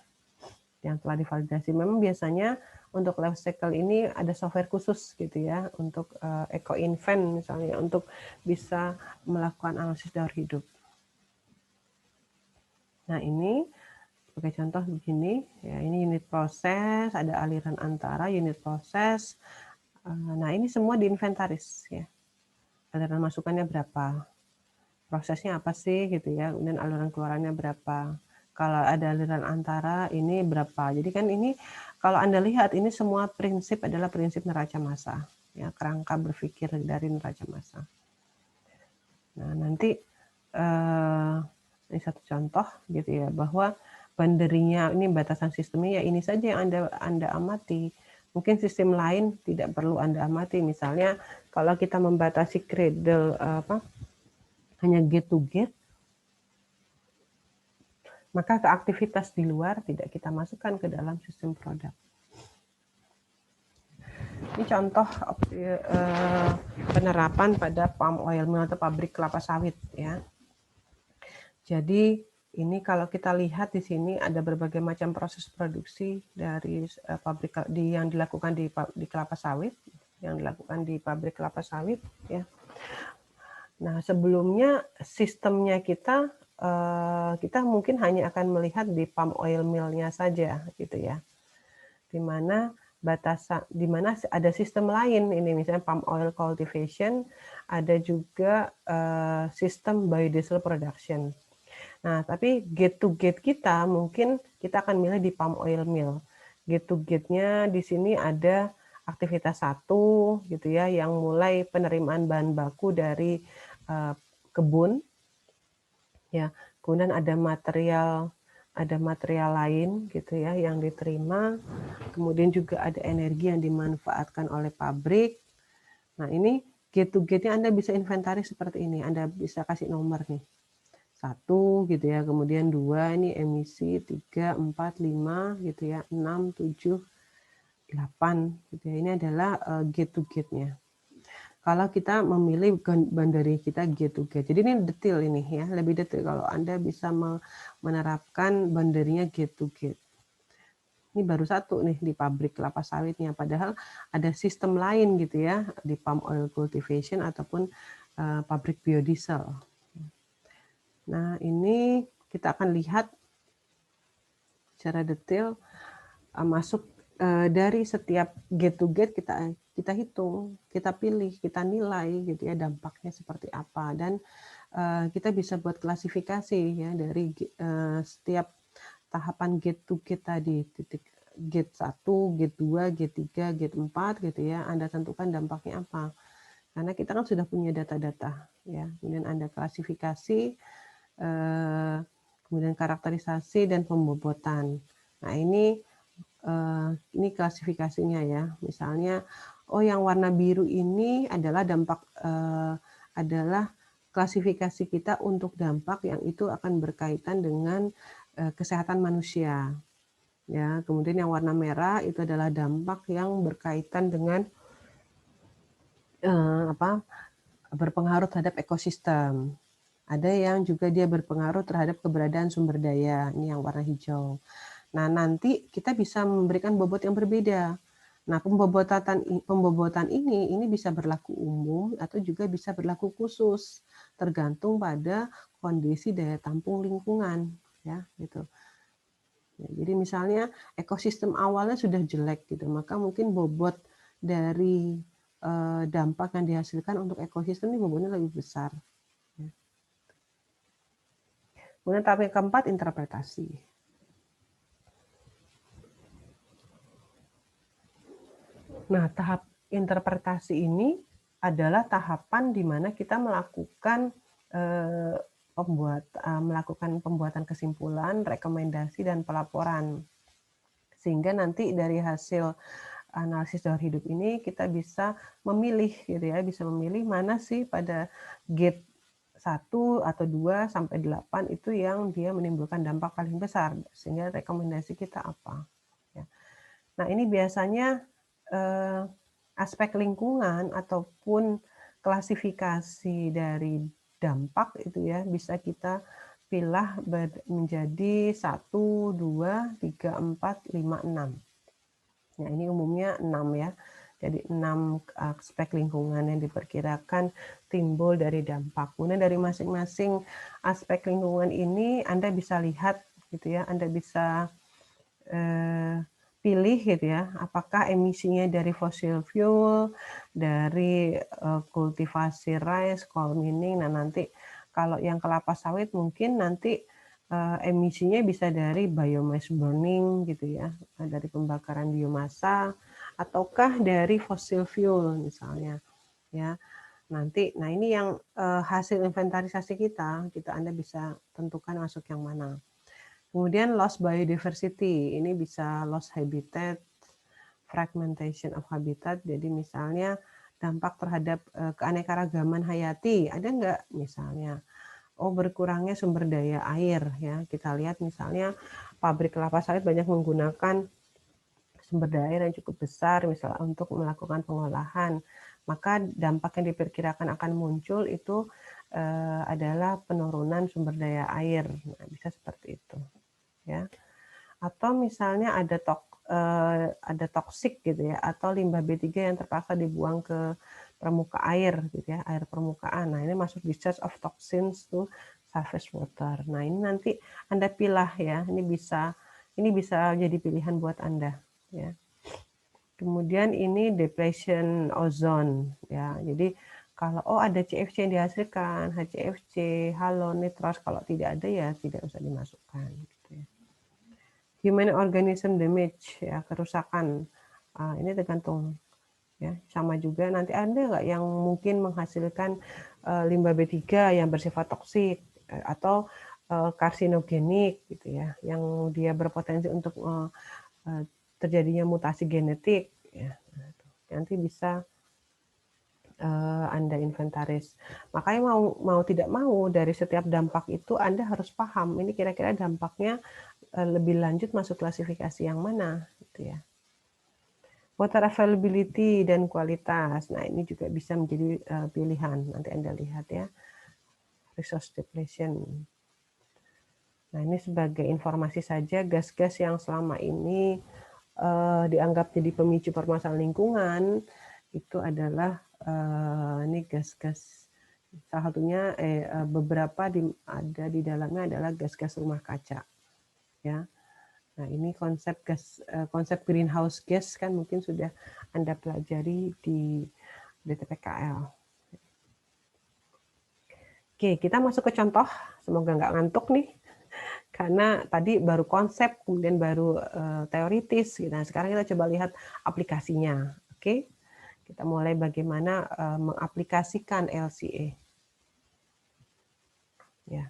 yang telah divalidasi. Memang biasanya untuk life cycle ini ada software khusus gitu ya, untuk EcoInvent misalnya, untuk bisa melakukan analisis daur hidup. Nah ini sebagai contoh begini, ya ini unit proses, ada aliran antara unit proses. Nah ini semua diinventaris ya. Aliran masukannya berapa, prosesnya apa sih gitu ya, kemudian aliran keluarannya berapa. Kalau ada aliran antara ini berapa. Jadi kan ini kalau Anda lihat ini semua prinsip adalah prinsip neraca massa, ya kerangka berpikir dari neraca massa. Nah nanti ini satu contoh gitu ya, bahwa boundary-nya ini batasan sistemnya ya ini saja yang Anda amati. Mungkin sistem lain tidak perlu Anda amati. Misalnya kalau kita membatasi cradle hanya gate to gate, maka ke aktivitas di luar tidak kita masukkan ke dalam sistem produk. Ini contoh penerapan pada palm oil mill atau pabrik kelapa sawit ya. Jadi ini kalau kita lihat di sini ada berbagai macam proses produksi dari pabrik yang dilakukan di kelapa sawit, yang dilakukan di pabrik kelapa sawit ya. Nah, sebelumnya sistemnya kita mungkin hanya akan melihat di palm oil mill-nya saja gitu ya. Di mana ada sistem lain ini misalnya palm oil cultivation, ada juga sistem biodiesel production. Nah, tapi gate to gate kita mungkin kita akan milih di palm oil mill. Gate to gate-nya di sini ada aktivitas 1 gitu ya, yang mulai penerimaan bahan baku dari kebun ya. Kemudian ada material lain gitu ya yang diterima. Kemudian juga ada energi yang dimanfaatkan oleh pabrik. Nah, ini gate to gate-nya Anda bisa inventaris seperti ini. Anda bisa kasih nomor nih. 1 gitu ya, kemudian 2 ini emisi, 3, 4, 5 gitu ya, 6, 7, 8 gitu ya. Ini adalah gate to gate-nya. Kalau kita memilih boundary kita gate to gate. Jadi ini detail ini ya, lebih detail kalau Anda bisa menerapkan boundary-nya gate to gate. Ini baru 1 nih di pabrik kelapa sawitnya, padahal ada sistem lain gitu ya, di palm oil cultivation ataupun pabrik biodiesel. Nah, ini kita akan lihat secara detail masuk dari setiap gate to gate kita hitung, kita pilih, kita nilai gitu ya dampaknya seperti apa, dan kita bisa buat klasifikasi ya dari setiap tahapan gate to gate tadi, titik gate 1, gate 2, gate 3, gate 4 gitu ya, Anda tentukan dampaknya apa. Karena kita kan sudah punya data-data ya, kemudian Anda klasifikasi, kemudian karakterisasi dan pembobotan. Nah, ini klasifikasinya ya. Misalnya, oh yang warna biru ini adalah dampak adalah klasifikasi kita untuk dampak yang itu akan berkaitan dengan kesehatan manusia. Ya, kemudian yang warna merah itu adalah dampak yang berkaitan dengan berpengaruh terhadap ekosistem. Ada yang juga dia berpengaruh terhadap keberadaan sumber daya, ini yang warna hijau. Nah, nanti kita bisa memberikan bobot yang berbeda. Nah, pembobotan ini bisa berlaku umum atau juga bisa berlaku khusus, tergantung pada kondisi daya tampung lingkungan, ya, gitu. Ya, jadi misalnya ekosistem awalnya sudah jelek gitu, maka mungkin bobot dari dampak yang dihasilkan untuk ekosistem ini bobotnya lebih besar. Ya. Kemudian tahap yang keempat, interpretasi. Nah, tahap interpretasi ini adalah tahapan di mana kita melakukan pembuatan kesimpulan, rekomendasi, dan pelaporan. Sehingga nanti dari hasil analisis daur hidup ini kita bisa memilih gitu ya, bisa memilih mana sih pada gate 1 atau 2 sampai 8 itu yang dia menimbulkan dampak paling besar, sehingga rekomendasi kita apa. Ya. Nah, ini biasanya aspek lingkungan ataupun klasifikasi dari dampak itu ya bisa kita pilih menjadi 1, 2, 3, 4, 5, 6. Nah, ini umumnya 6 ya. Jadi 6 aspek lingkungan yang diperkirakan timbul dari dampak. Kemudian dari masing-masing aspek lingkungan ini Anda bisa lihat gitu ya, Anda bisa pilih gitu ya, apakah emisinya dari fossil fuel, dari kultivasi rice, coal mining. Nah, nanti kalau yang kelapa sawit mungkin nanti emisinya bisa dari biomass burning gitu ya, dari pembakaran biomasa, ataukah dari fossil fuel misalnya ya. Nanti, nah ini yang hasil inventarisasi kita Anda bisa tentukan masuk yang mana. Kemudian loss biodiversity, ini bisa loss habitat, fragmentation of habitat, jadi misalnya dampak terhadap keanekaragaman hayati, ada nggak misalnya? Oh, berkurangnya sumber daya air ya. Kita lihat misalnya pabrik kelapa sawit banyak menggunakan sumber daya air yang cukup besar misalnya untuk melakukan pengolahan. Maka dampak yang diperkirakan akan muncul itu adalah penurunan sumber daya air. Nah, bisa seperti itu ya. Atau misalnya ada toksik gitu ya, atau limbah B3 yang terpaksa dibuang ke permukaan air gitu ya, air permukaan. Nah, ini masuk discharge of toxins to surface water. Nah, ini nanti Anda pilih ya, ini bisa jadi pilihan buat Anda ya. Kemudian ini depletion ozone ya. Jadi kalau ada CFC yang dihasilkan, HCFC, halon, nitros, kalau tidak ada ya tidak usah dimasukkan gitu ya. Human organism damage ya, kerusakan. Ini tergantung ya, sama juga nanti ada nggak yang mungkin menghasilkan limbah B3 yang bersifat toksik atau karsinogenik gitu ya, yang dia berpotensi untuk terjadinya mutasi genetik ya. Nanti bisa Anda inventaris. Makanya mau tidak mau dari setiap dampak itu Anda harus paham ini kira-kira dampaknya lebih lanjut masuk klasifikasi yang mana gitu ya. Water availability dan kualitas. Nah, ini juga bisa menjadi pilihan. Nanti Anda lihat ya. Resource depletion. Nah, ini sebagai informasi saja gas-gas yang selama ini dianggap jadi pemicu permasalahan lingkungan itu adalah ini gas-gas salah satunya beberapa ada di dalamnya adalah gas-gas rumah kaca ya. Nah, ini konsep greenhouse gas kan mungkin sudah Anda pelajari di DTPKL. Oke, kita masuk ke contoh. Semoga nggak ngantuk nih. Karena tadi baru konsep, kemudian baru teoritis. Nah, sekarang kita coba lihat aplikasinya. Oke, kita mulai bagaimana mengaplikasikan LCA. Ya.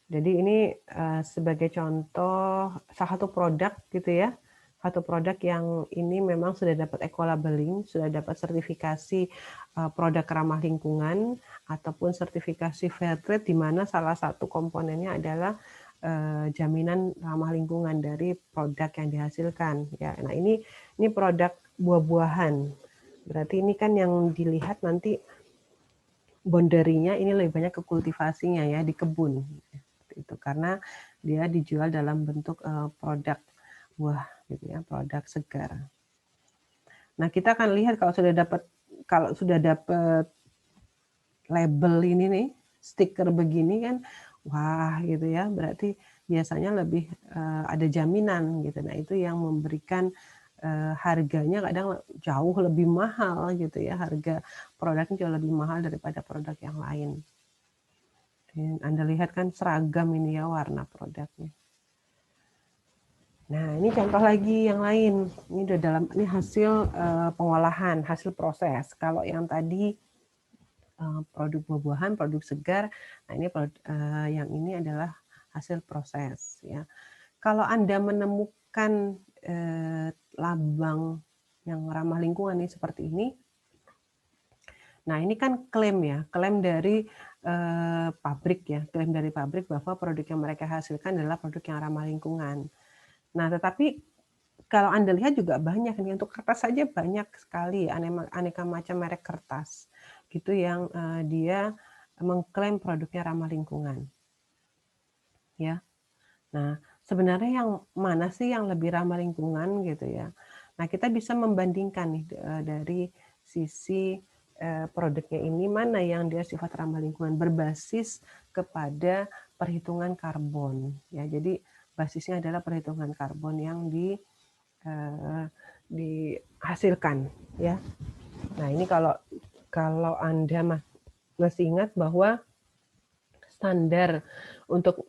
Jadi ini sebagai contoh salah satu produk gitu ya, satu produk yang ini memang sudah dapat eco-labeling, sudah dapat sertifikasi produk ramah lingkungan ataupun sertifikasi fair trade, di mana salah satu komponennya adalah jaminan ramah lingkungan dari produk yang dihasilkan. Ya, nah ini produk buah-buahan. Berarti ini kan yang dilihat nanti boundary-nya ini lebih banyak ke kultivasinya ya di kebun. Itu karena dia dijual dalam bentuk produk buah gitu ya, produk segar. Nah, kita akan lihat kalau sudah dapat label ini nih, stiker begini kan, wah gitu ya, berarti biasanya lebih ada jaminan gitu. Nah, itu yang memberikan harganya kadang jauh lebih mahal gitu ya, harga produknya jauh lebih mahal daripada produk yang lain. Dan Anda lihat kan seragam ini ya warna produknya. Nah, ini contoh lagi yang lain. Ini udah ini hasil pengolahan, hasil proses. Kalau yang tadi produk buah-buahan, produk segar, nah ini yang ini adalah hasil proses ya. Kalau Anda menemukan lambang yang ramah lingkungan ini seperti ini, nah ini kan klaim ya, klaim dari pabrik ya, klaim dari pabrik bahwa produk yang mereka hasilkan adalah produk yang ramah lingkungan. Nah, tetapi kalau Anda lihat juga banyak nih, untuk kertas saja banyak sekali aneka macam merek kertas gitu yang dia mengklaim produknya ramah lingkungan. Ya. Nah, sebenarnya yang mana sih yang lebih ramah lingkungan gitu ya. Nah, kita bisa membandingkan nih dari sisi produknya ini mana yang dia sifat ramah lingkungan berbasis kepada perhitungan karbon ya. Jadi basisnya adalah perhitungan karbon yang dihasilkan ya. Nah, ini kalau Anda masih ingat bahwa standar untuk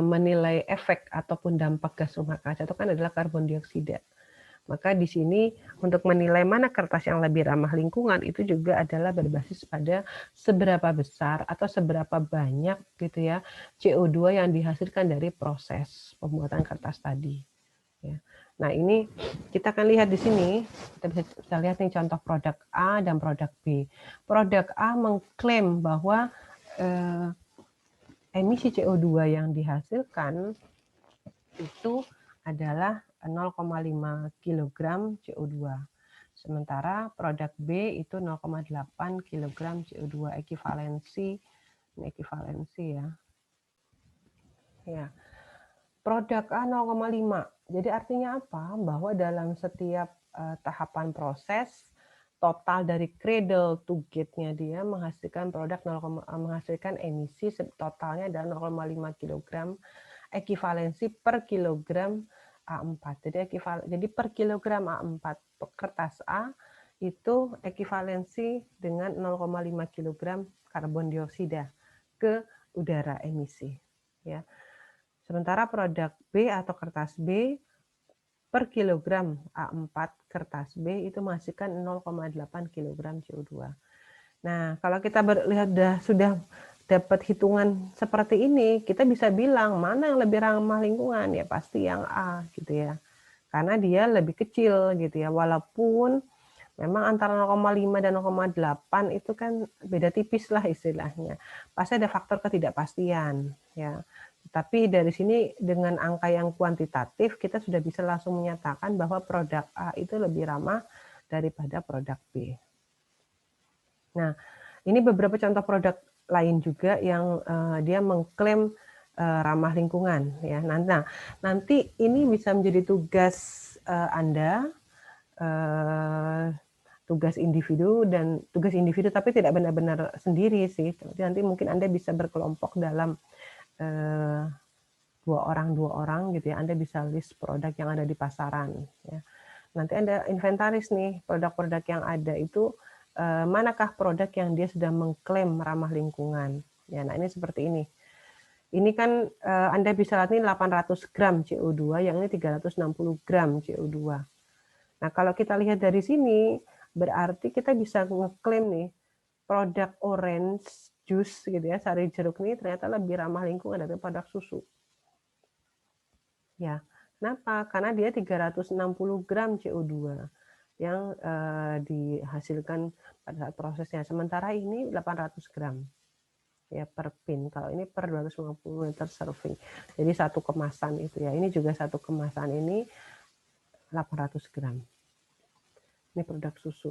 menilai efek ataupun dampak gas rumah kaca itu kan adalah karbon dioksida. Maka di sini untuk menilai mana kertas yang lebih ramah lingkungan itu juga adalah berbasis pada seberapa besar atau seberapa banyak gitu ya CO2 yang dihasilkan dari proses pembuatan kertas tadi. Ya. Nah, ini kita akan lihat di sini, kita bisa lihat nih contoh produk A dan produk B. Produk A mengklaim bahwa emisi CO2 yang dihasilkan itu adalah 0,5 kg CO2. Sementara produk B itu 0,8 kg CO2 ekivalensi ya. Ya. Produk A 0,5. Jadi artinya apa? Bahwa dalam setiap tahapan proses total dari cradle to gate-nya dia menghasilkan menghasilkan emisi totalnya adalah 0,5 kg ekivalensi per kilogram A4. Jadi per kilogram A4 kertas A itu ekivalensi dengan 0,5 kg karbon dioksida ke udara emisi ya. Sementara produk B atau kertas B per kilogram A4 kertas B itu menghasilkan 0,8 kg CO2. Nah, kalau kita lihat sudah dapat hitungan seperti ini, kita bisa bilang mana yang lebih ramah lingkungan, ya pasti yang A gitu ya. Karena dia lebih kecil gitu ya, walaupun memang antara 0,5 dan 0,8 itu kan beda tipis lah istilahnya. Pasti ada faktor ketidakpastian ya. Tapi dari sini dengan angka yang kuantitatif kita sudah bisa langsung menyatakan bahwa produk A itu lebih ramah daripada produk B. Nah, ini beberapa contoh produk lain juga yang dia mengklaim ramah lingkungan ya. Nah, nanti ini bisa menjadi tugas Anda, tugas individu tapi tidak benar-benar sendiri sih. Nanti mungkin Anda bisa berkelompok dalam 2 orang gitu ya. Anda bisa list produk yang ada di pasaran ya. Nanti Anda inventaris nih produk-produk yang ada itu manakah produk yang dia sudah mengklaim ramah lingkungan. Ya, nah ini seperti ini. Ini kan Anda bisa lihat ini 800 gram CO2, yang ini 360 gram CO2. Nah, kalau kita lihat dari sini, berarti kita bisa ngeklaim nih, produk orange jus gitu ya, sari jeruk ini ternyata lebih ramah lingkungan daripada susu. Ya, kenapa? Karena dia 360 gram CO2 yang dihasilkan pada saat prosesnya. Sementara ini 800 gram ya per pin. Kalau ini per 250 liter serving. Jadi satu kemasan itu ya. Ini juga satu kemasan ini 800 gram. Ini produk susu.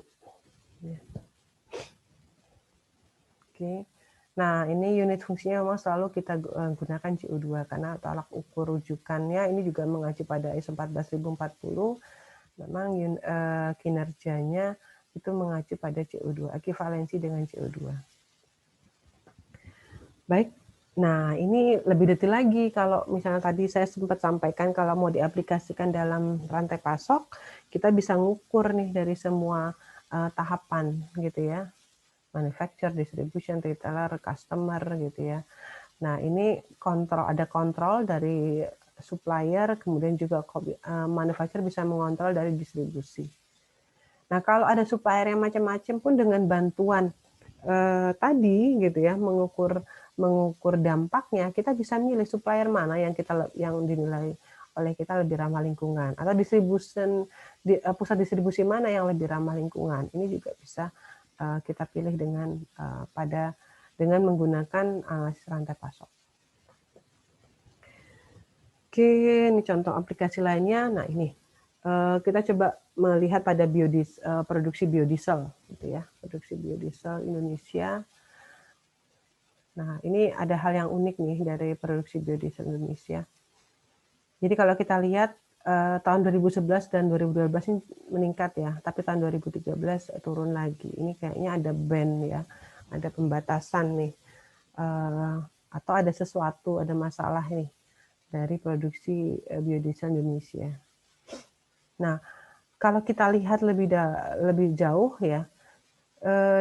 Ya. Oke. Nah, ini unit fungsinya memang selalu kita gunakan CO2 karena tolak ukur rujukannya ini juga mengacu pada ISO 14040. Memang kinerjanya itu mengacu pada CO2, ekivalensi dengan CO2. Baik, nah ini lebih detail lagi. Kalau misalnya tadi saya sempat sampaikan kalau mau diaplikasikan dalam rantai pasok, kita bisa ngukur nih dari semua tahapan gitu ya. Manufacturer, distribution, retailer, customer gitu ya. Nah ini ada kontrol dari supplier, kemudian juga manufacturer bisa mengontrol dari distribusi. Nah kalau ada supplier yang macam-macam pun dengan bantuan tadi gitu ya, mengukur dampaknya, kita bisa milih supplier mana yang dinilai oleh kita lebih ramah lingkungan, atau pusat distribusi mana yang lebih ramah lingkungan. Ini juga bisa kita pilih dengan menggunakan rantai pasok. Oke, ini contoh aplikasi lainnya. Nah ini kita coba melihat pada produksi biodiesel, gitu ya, produksi biodiesel Indonesia. Nah ini ada hal yang unik nih dari produksi biodiesel Indonesia. Jadi kalau kita lihat tahun 2011 dan 2012 ini meningkat ya, tapi tahun 2013 turun lagi. Ini kayaknya ada ban ya, ada pembatasan nih, atau ada sesuatu, ada masalah nih dari produksi biodiesel Indonesia. Nah, kalau kita lihat lebih jauh ya,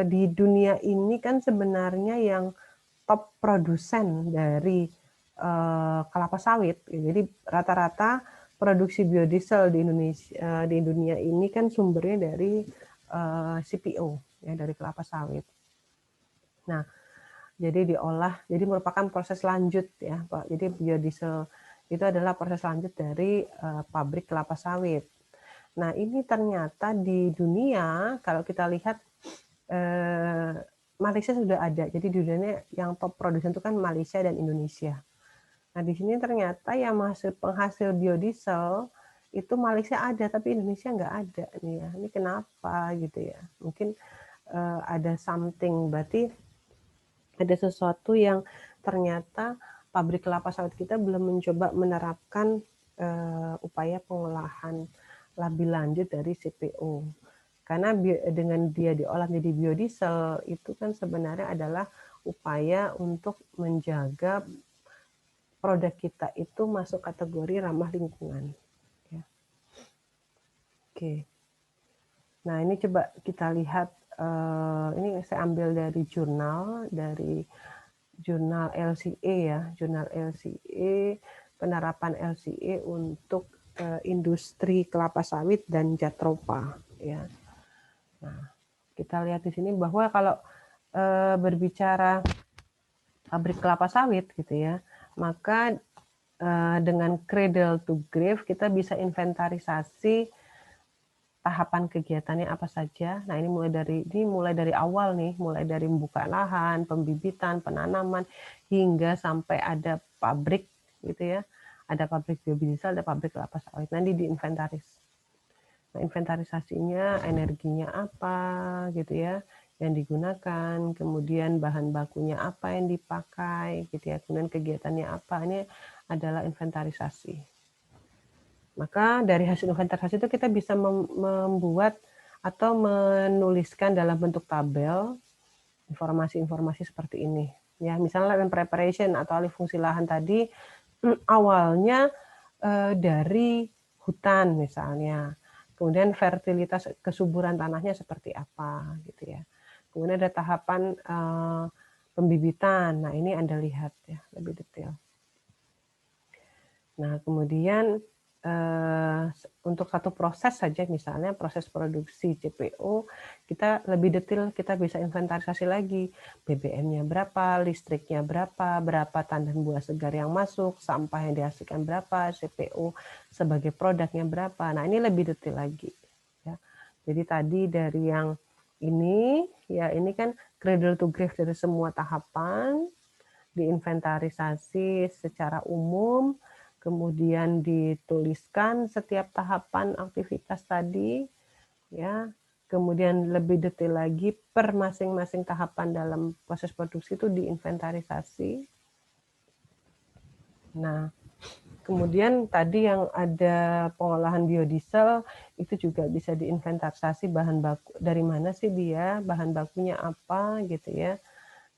di dunia ini kan sebenarnya yang top produsen dari kelapa sawit. Jadi rata-rata produksi biodiesel di Indonesia, di dunia ini kan sumbernya dari CPO ya, dari kelapa sawit. Nah, jadi diolah, jadi merupakan proses lanjut ya, Pak. Jadi biodiesel itu adalah proses lanjut dari pabrik kelapa sawit. Nah, ini ternyata di dunia kalau kita lihat Malaysia sudah ada. Jadi di dunia yang top produsen itu kan Malaysia dan Indonesia. Nah, di sini ternyata yang penghasil biodiesel itu Malaysia ada, tapi Indonesia nggak ada nih ya. Ini kenapa gitu ya? Mungkin ada something, berarti ada sesuatu yang ternyata pabrik kelapa sawit kita belum mencoba menerapkan upaya pengolahan lebih lanjut dari CPO. Karena dengan dia diolah menjadi biodiesel itu kan sebenarnya adalah upaya untuk menjaga produk kita itu masuk kategori ramah lingkungan. Ya. Oke. Nah ini coba kita lihat, ini saya ambil dari jurnal LCA ya, jurnal LCA, penerapan LCA untuk industri kelapa sawit dan Jatropha ya. Nah, kita lihat di sini bahwa kalau berbicara pabrik kelapa sawit gitu ya, maka dengan cradle to grave kita bisa inventarisasi tahapan kegiatannya apa saja. Nah, ini mulai dari awal nih, mulai dari membuka lahan, pembibitan, penanaman hingga sampai ada pabrik gitu ya. Ada pabrik biodiesel, ada pabrik kelapa sawit. Nanti diinventaris. Nah, inventarisasinya energinya apa gitu ya yang digunakan, kemudian bahan bakunya apa yang dipakai gitu ya, kemudian kegiatannya apa. Ini adalah inventarisasi. Maka dari hasil inventarisasi itu kita bisa membuat atau menuliskan dalam bentuk tabel informasi-informasi seperti ini. Ya, misalnya land preparation atau alih fungsi lahan tadi awalnya dari hutan misalnya. Kemudian fertilitas kesuburan tanahnya seperti apa gitu ya. Kemudian ada tahapan pembibitan. Nah, ini Anda lihat ya lebih detail. Nah, kemudian untuk satu proses saja, misalnya proses produksi CPO, kita lebih detail, kita bisa inventarisasi lagi. BBM-nya berapa, listriknya berapa, berapa tandan buah segar yang masuk, sampah yang dihasilkan berapa, CPO sebagai produknya berapa. Nah, ini lebih detail lagi. Ya. Jadi tadi dari yang ini, ya ini kan cradle to grave dari semua tahapan, diinventarisasi secara umum, kemudian dituliskan setiap tahapan aktivitas tadi, ya. Kemudian lebih detail lagi per masing-masing tahapan dalam proses produksi itu diinventarisasi. Nah, kemudian tadi yang ada pengolahan biodiesel itu juga bisa diinventarisasi bahan baku dari mana sih dia, bahan bakunya apa gitu ya.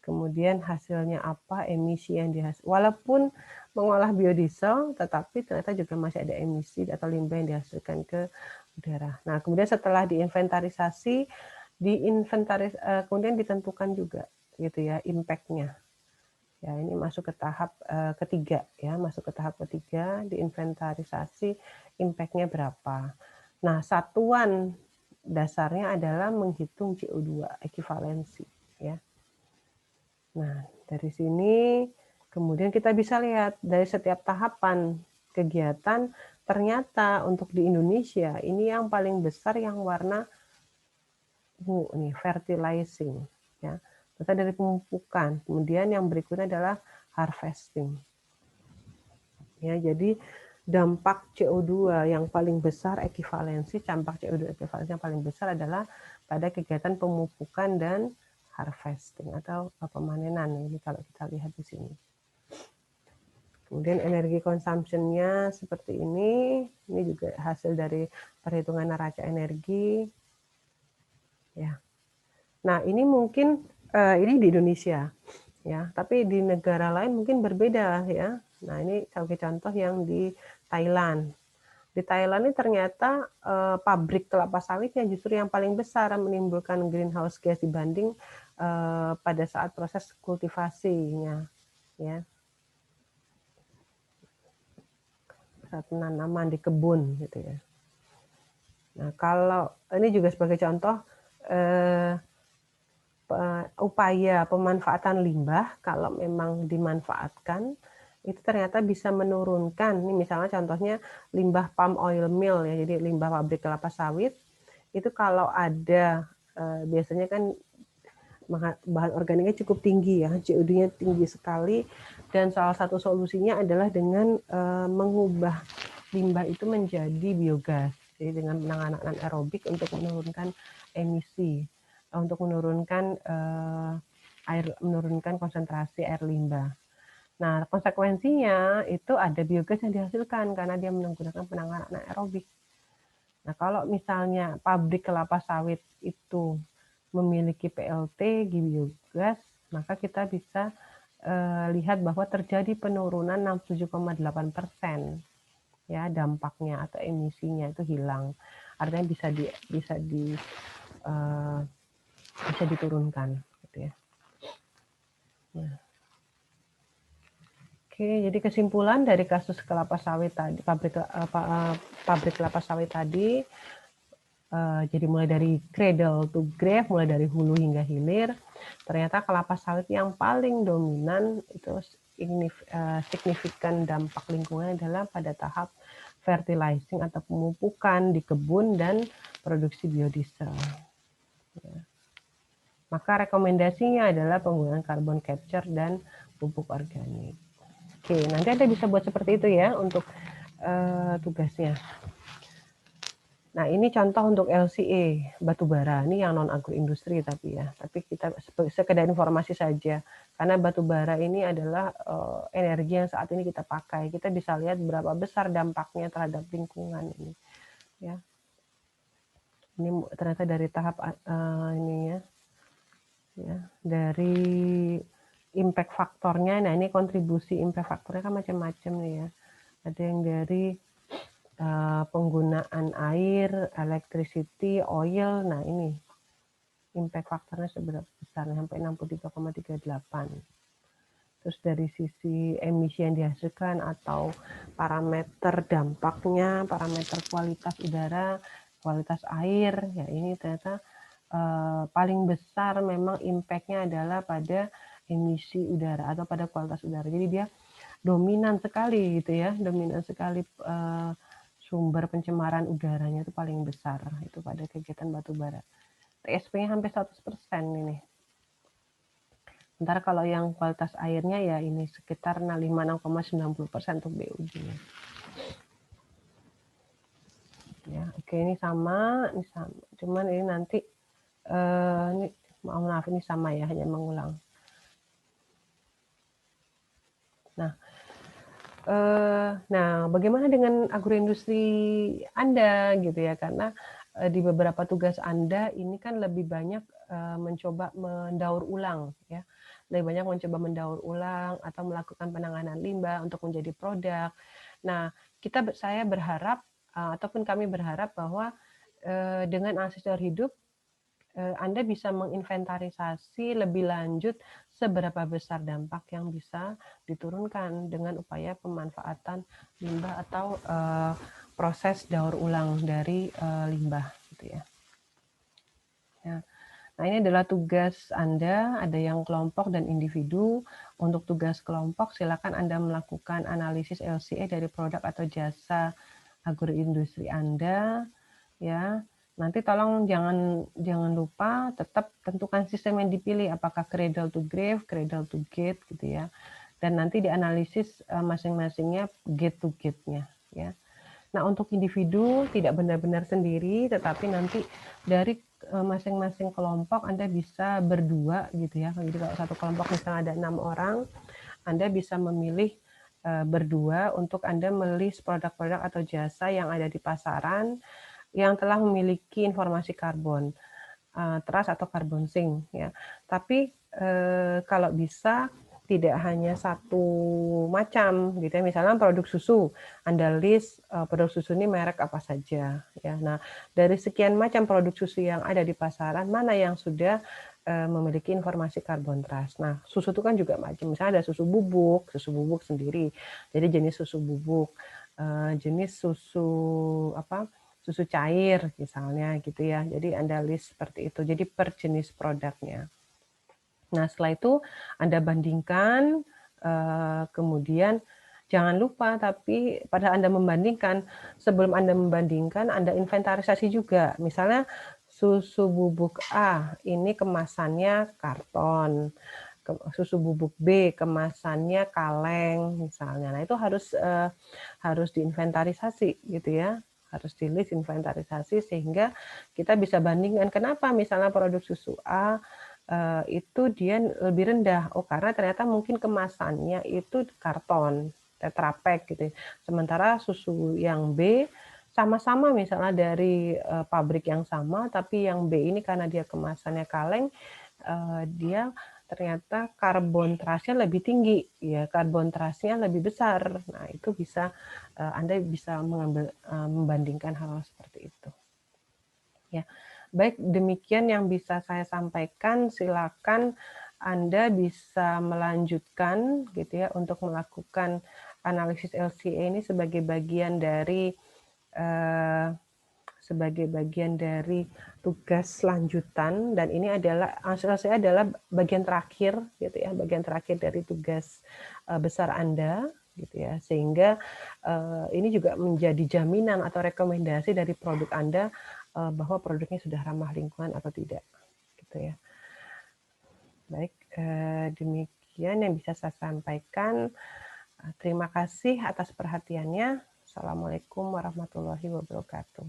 Kemudian hasilnya apa, emisi yang dihasilkan. Walaupun mengolah biodiesel, tetapi ternyata juga masih ada emisi atau limbah yang dihasilkan ke udara. Nah, kemudian setelah diinventarisasi, kemudian ditentukan juga gitu ya impact-nya. Ya, ini masuk ke tahap ketiga ya, masuk ke tahap ketiga, diinventarisasi impact-nya berapa. Nah, satuan dasarnya adalah menghitung CO2 ekivalensi ya. Nah, dari sini kemudian kita bisa lihat dari setiap tahapan kegiatan, ternyata untuk di Indonesia ini yang paling besar yang warna ungu nih, fertilizing ya. Kita dari pemupukan. Kemudian yang berikutnya adalah harvesting. Ya, jadi dampak CO2 yang paling besar ekivalensi, campak CO2 ekivalensi yang paling besar adalah pada kegiatan pemupukan dan harvesting atau pemanenan. Ini kalau kita lihat di sini. Kemudian energi consumption-nya seperti ini. Ini juga hasil dari perhitungan neraca energi. Ya. Nah, ini mungkin ini di Indonesia ya, tapi di negara lain mungkin berbeda ya. Nah, ini sebagai contoh yang di Thailand. Di Thailand ini ternyata pabrik kelapa sawitnya justru yang paling besar menimbulkan greenhouse gas dibanding pada saat proses kultivasinya ya. Saat penanaman di kebun gitu ya. Nah, kalau ini juga sebagai contoh upaya pemanfaatan limbah kalau memang dimanfaatkan itu ternyata bisa menurunkan, ini misalnya contohnya limbah palm oil mill ya, jadi limbah pabrik kelapa sawit itu kalau ada biasanya kan bahan organiknya cukup tinggi ya, CO2-nya tinggi sekali, dan salah satu solusinya adalah dengan mengubah limbah itu menjadi biogas, jadi dengan penanganan aerobik untuk menurunkan emisi, untuk menurunkan menurunkan konsentrasi air limbah. Nah, konsekuensinya itu ada biogas yang dihasilkan karena dia menggunakan penanganan aerobik. Nah, kalau misalnya pabrik kelapa sawit itu memiliki PLT biogas, maka kita bisa lihat bahwa terjadi penurunan 67,8% ya dampaknya atau emisinya itu hilang. Artinya bisa diturunkan gitu ya. Nah. Oke, jadi kesimpulan dari kasus kelapa sawit tadi, pabrik kelapa sawit tadi, jadi mulai dari cradle to grave, mulai dari hulu hingga hilir, ternyata kelapa sawit yang paling dominan itu signifikan dampak lingkungan adalah pada tahap fertilizing atau pemupukan di kebun dan produksi biodiesel. Ya. Maka rekomendasinya adalah penggunaan carbon capture dan pupuk organik. Oke, nanti Anda bisa buat seperti itu ya untuk tugasnya. Nah, ini contoh untuk LCE batubara. Ini yang non agroindustri tapi ya. Tapi kita sekedar informasi saja. Karena batubara ini adalah energi yang saat ini kita pakai. Kita bisa lihat berapa besar dampaknya terhadap lingkungan ini. Ya. Ini ternyata dari tahap ini ya. Ya, dari impact faktornya. Nah, ini kontribusi impact faktornya kan macam-macam nih ya. Ada yang dari penggunaan air, electricity, oil. Nah, ini impact faktornya seberapa besar sampai 63,38. terus dari sisi emisi yang dihasilkan atau parameter dampaknya, parameter kualitas udara, kualitas air, ya ini ternyata paling besar memang impact-nya adalah pada emisi udara atau pada kualitas udara. Jadi dia dominan sekali gitu ya, dominan sekali sumber pencemaran udaranya itu paling besar itu pada kegiatan batu bara. TSP-nya hampir 100% ini. Sementara kalau yang kualitas airnya ya ini sekitar 6,90% untuk BUD-nya. Ya, oke ini sama. Cuman ini nanti ini maaf ini sama ya, hanya mengulang. Nah, bagaimana dengan agroindustri Anda gitu ya? Karena di beberapa tugas Anda ini kan lebih banyak mencoba mendaur ulang ya, lebih banyak mencoba mendaur ulang atau melakukan penanganan limbah untuk menjadi produk. Nah, saya berharap ataupun kami berharap bahwa dengan analisis daur hidup Anda bisa menginventarisasi lebih lanjut seberapa besar dampak yang bisa diturunkan dengan upaya pemanfaatan limbah atau proses daur ulang dari limbah gitu ya. Nah, ini adalah tugas Anda, ada yang kelompok dan individu. Untuk tugas kelompok, silakan Anda melakukan analisis LCA dari produk atau jasa agroindustri Anda, ya. Nanti tolong jangan lupa tetap tentukan sistem yang dipilih, apakah cradle to grave, cradle to gate gitu ya. Dan nanti dianalisis masing-masingnya gate to gate-nya ya. Nah, untuk individu tidak benar-benar sendiri, tetapi nanti dari masing-masing kelompok Anda bisa berdua gitu ya. Jadi kalau satu kelompok misalnya ada 6 orang, Anda bisa memilih berdua untuk Anda melist produk-produk atau jasa yang ada di pasaran yang telah memiliki informasi karbon trust atau carbon sink ya. Tapi kalau bisa tidak hanya satu macam gitu ya. Misalnya produk susu, Anda list produk susu ini merek apa saja ya. Nah, dari sekian macam produk susu yang ada di pasaran, mana yang sudah memiliki informasi carbon trust. Nah, susu itu kan juga macam. Misalnya ada susu bubuk sendiri. Jadi jenis susu bubuk, jenis susu susu cair misalnya gitu ya. Jadi Anda list seperti itu. Jadi per jenis produknya. Nah, setelah itu Anda bandingkan, kemudian jangan lupa tapi pada Anda membandingkan, sebelum Anda membandingkan Anda inventarisasi juga. Misalnya susu bubuk A ini kemasannya karton, susu bubuk B kemasannya kaleng misalnya. Nah, itu harus diinventarisasi gitu ya. Harus di list inventarisasi sehingga kita bisa bandingkan kenapa misalnya produk susu A itu dia lebih rendah. Oh, karena ternyata mungkin kemasannya itu karton, Tetra Pak gitu. Sementara susu yang B sama-sama misalnya dari pabrik yang sama, tapi yang B ini karena dia kemasannya kaleng, dia ternyata karbon trust-nya lebih tinggi, ya karbon trust-nya lebih besar. Nah, itu bisa Anda bisa membandingkan hal seperti itu. Ya, baik demikian yang bisa saya sampaikan. Silakan Anda bisa melanjutkan gitu ya untuk melakukan analisis LCA ini sebagai bagian dari tugas lanjutan, dan ini adalah LCA adalah bagian terakhir gitu ya, bagian terakhir dari tugas besar Anda gitu ya, sehingga ini juga menjadi jaminan atau rekomendasi dari produk Anda bahwa produknya sudah ramah lingkungan atau tidak gitu ya. Baik, demikian yang bisa saya sampaikan. Terima kasih atas perhatiannya. Assalamualaikum warahmatullahi wabarakatuh.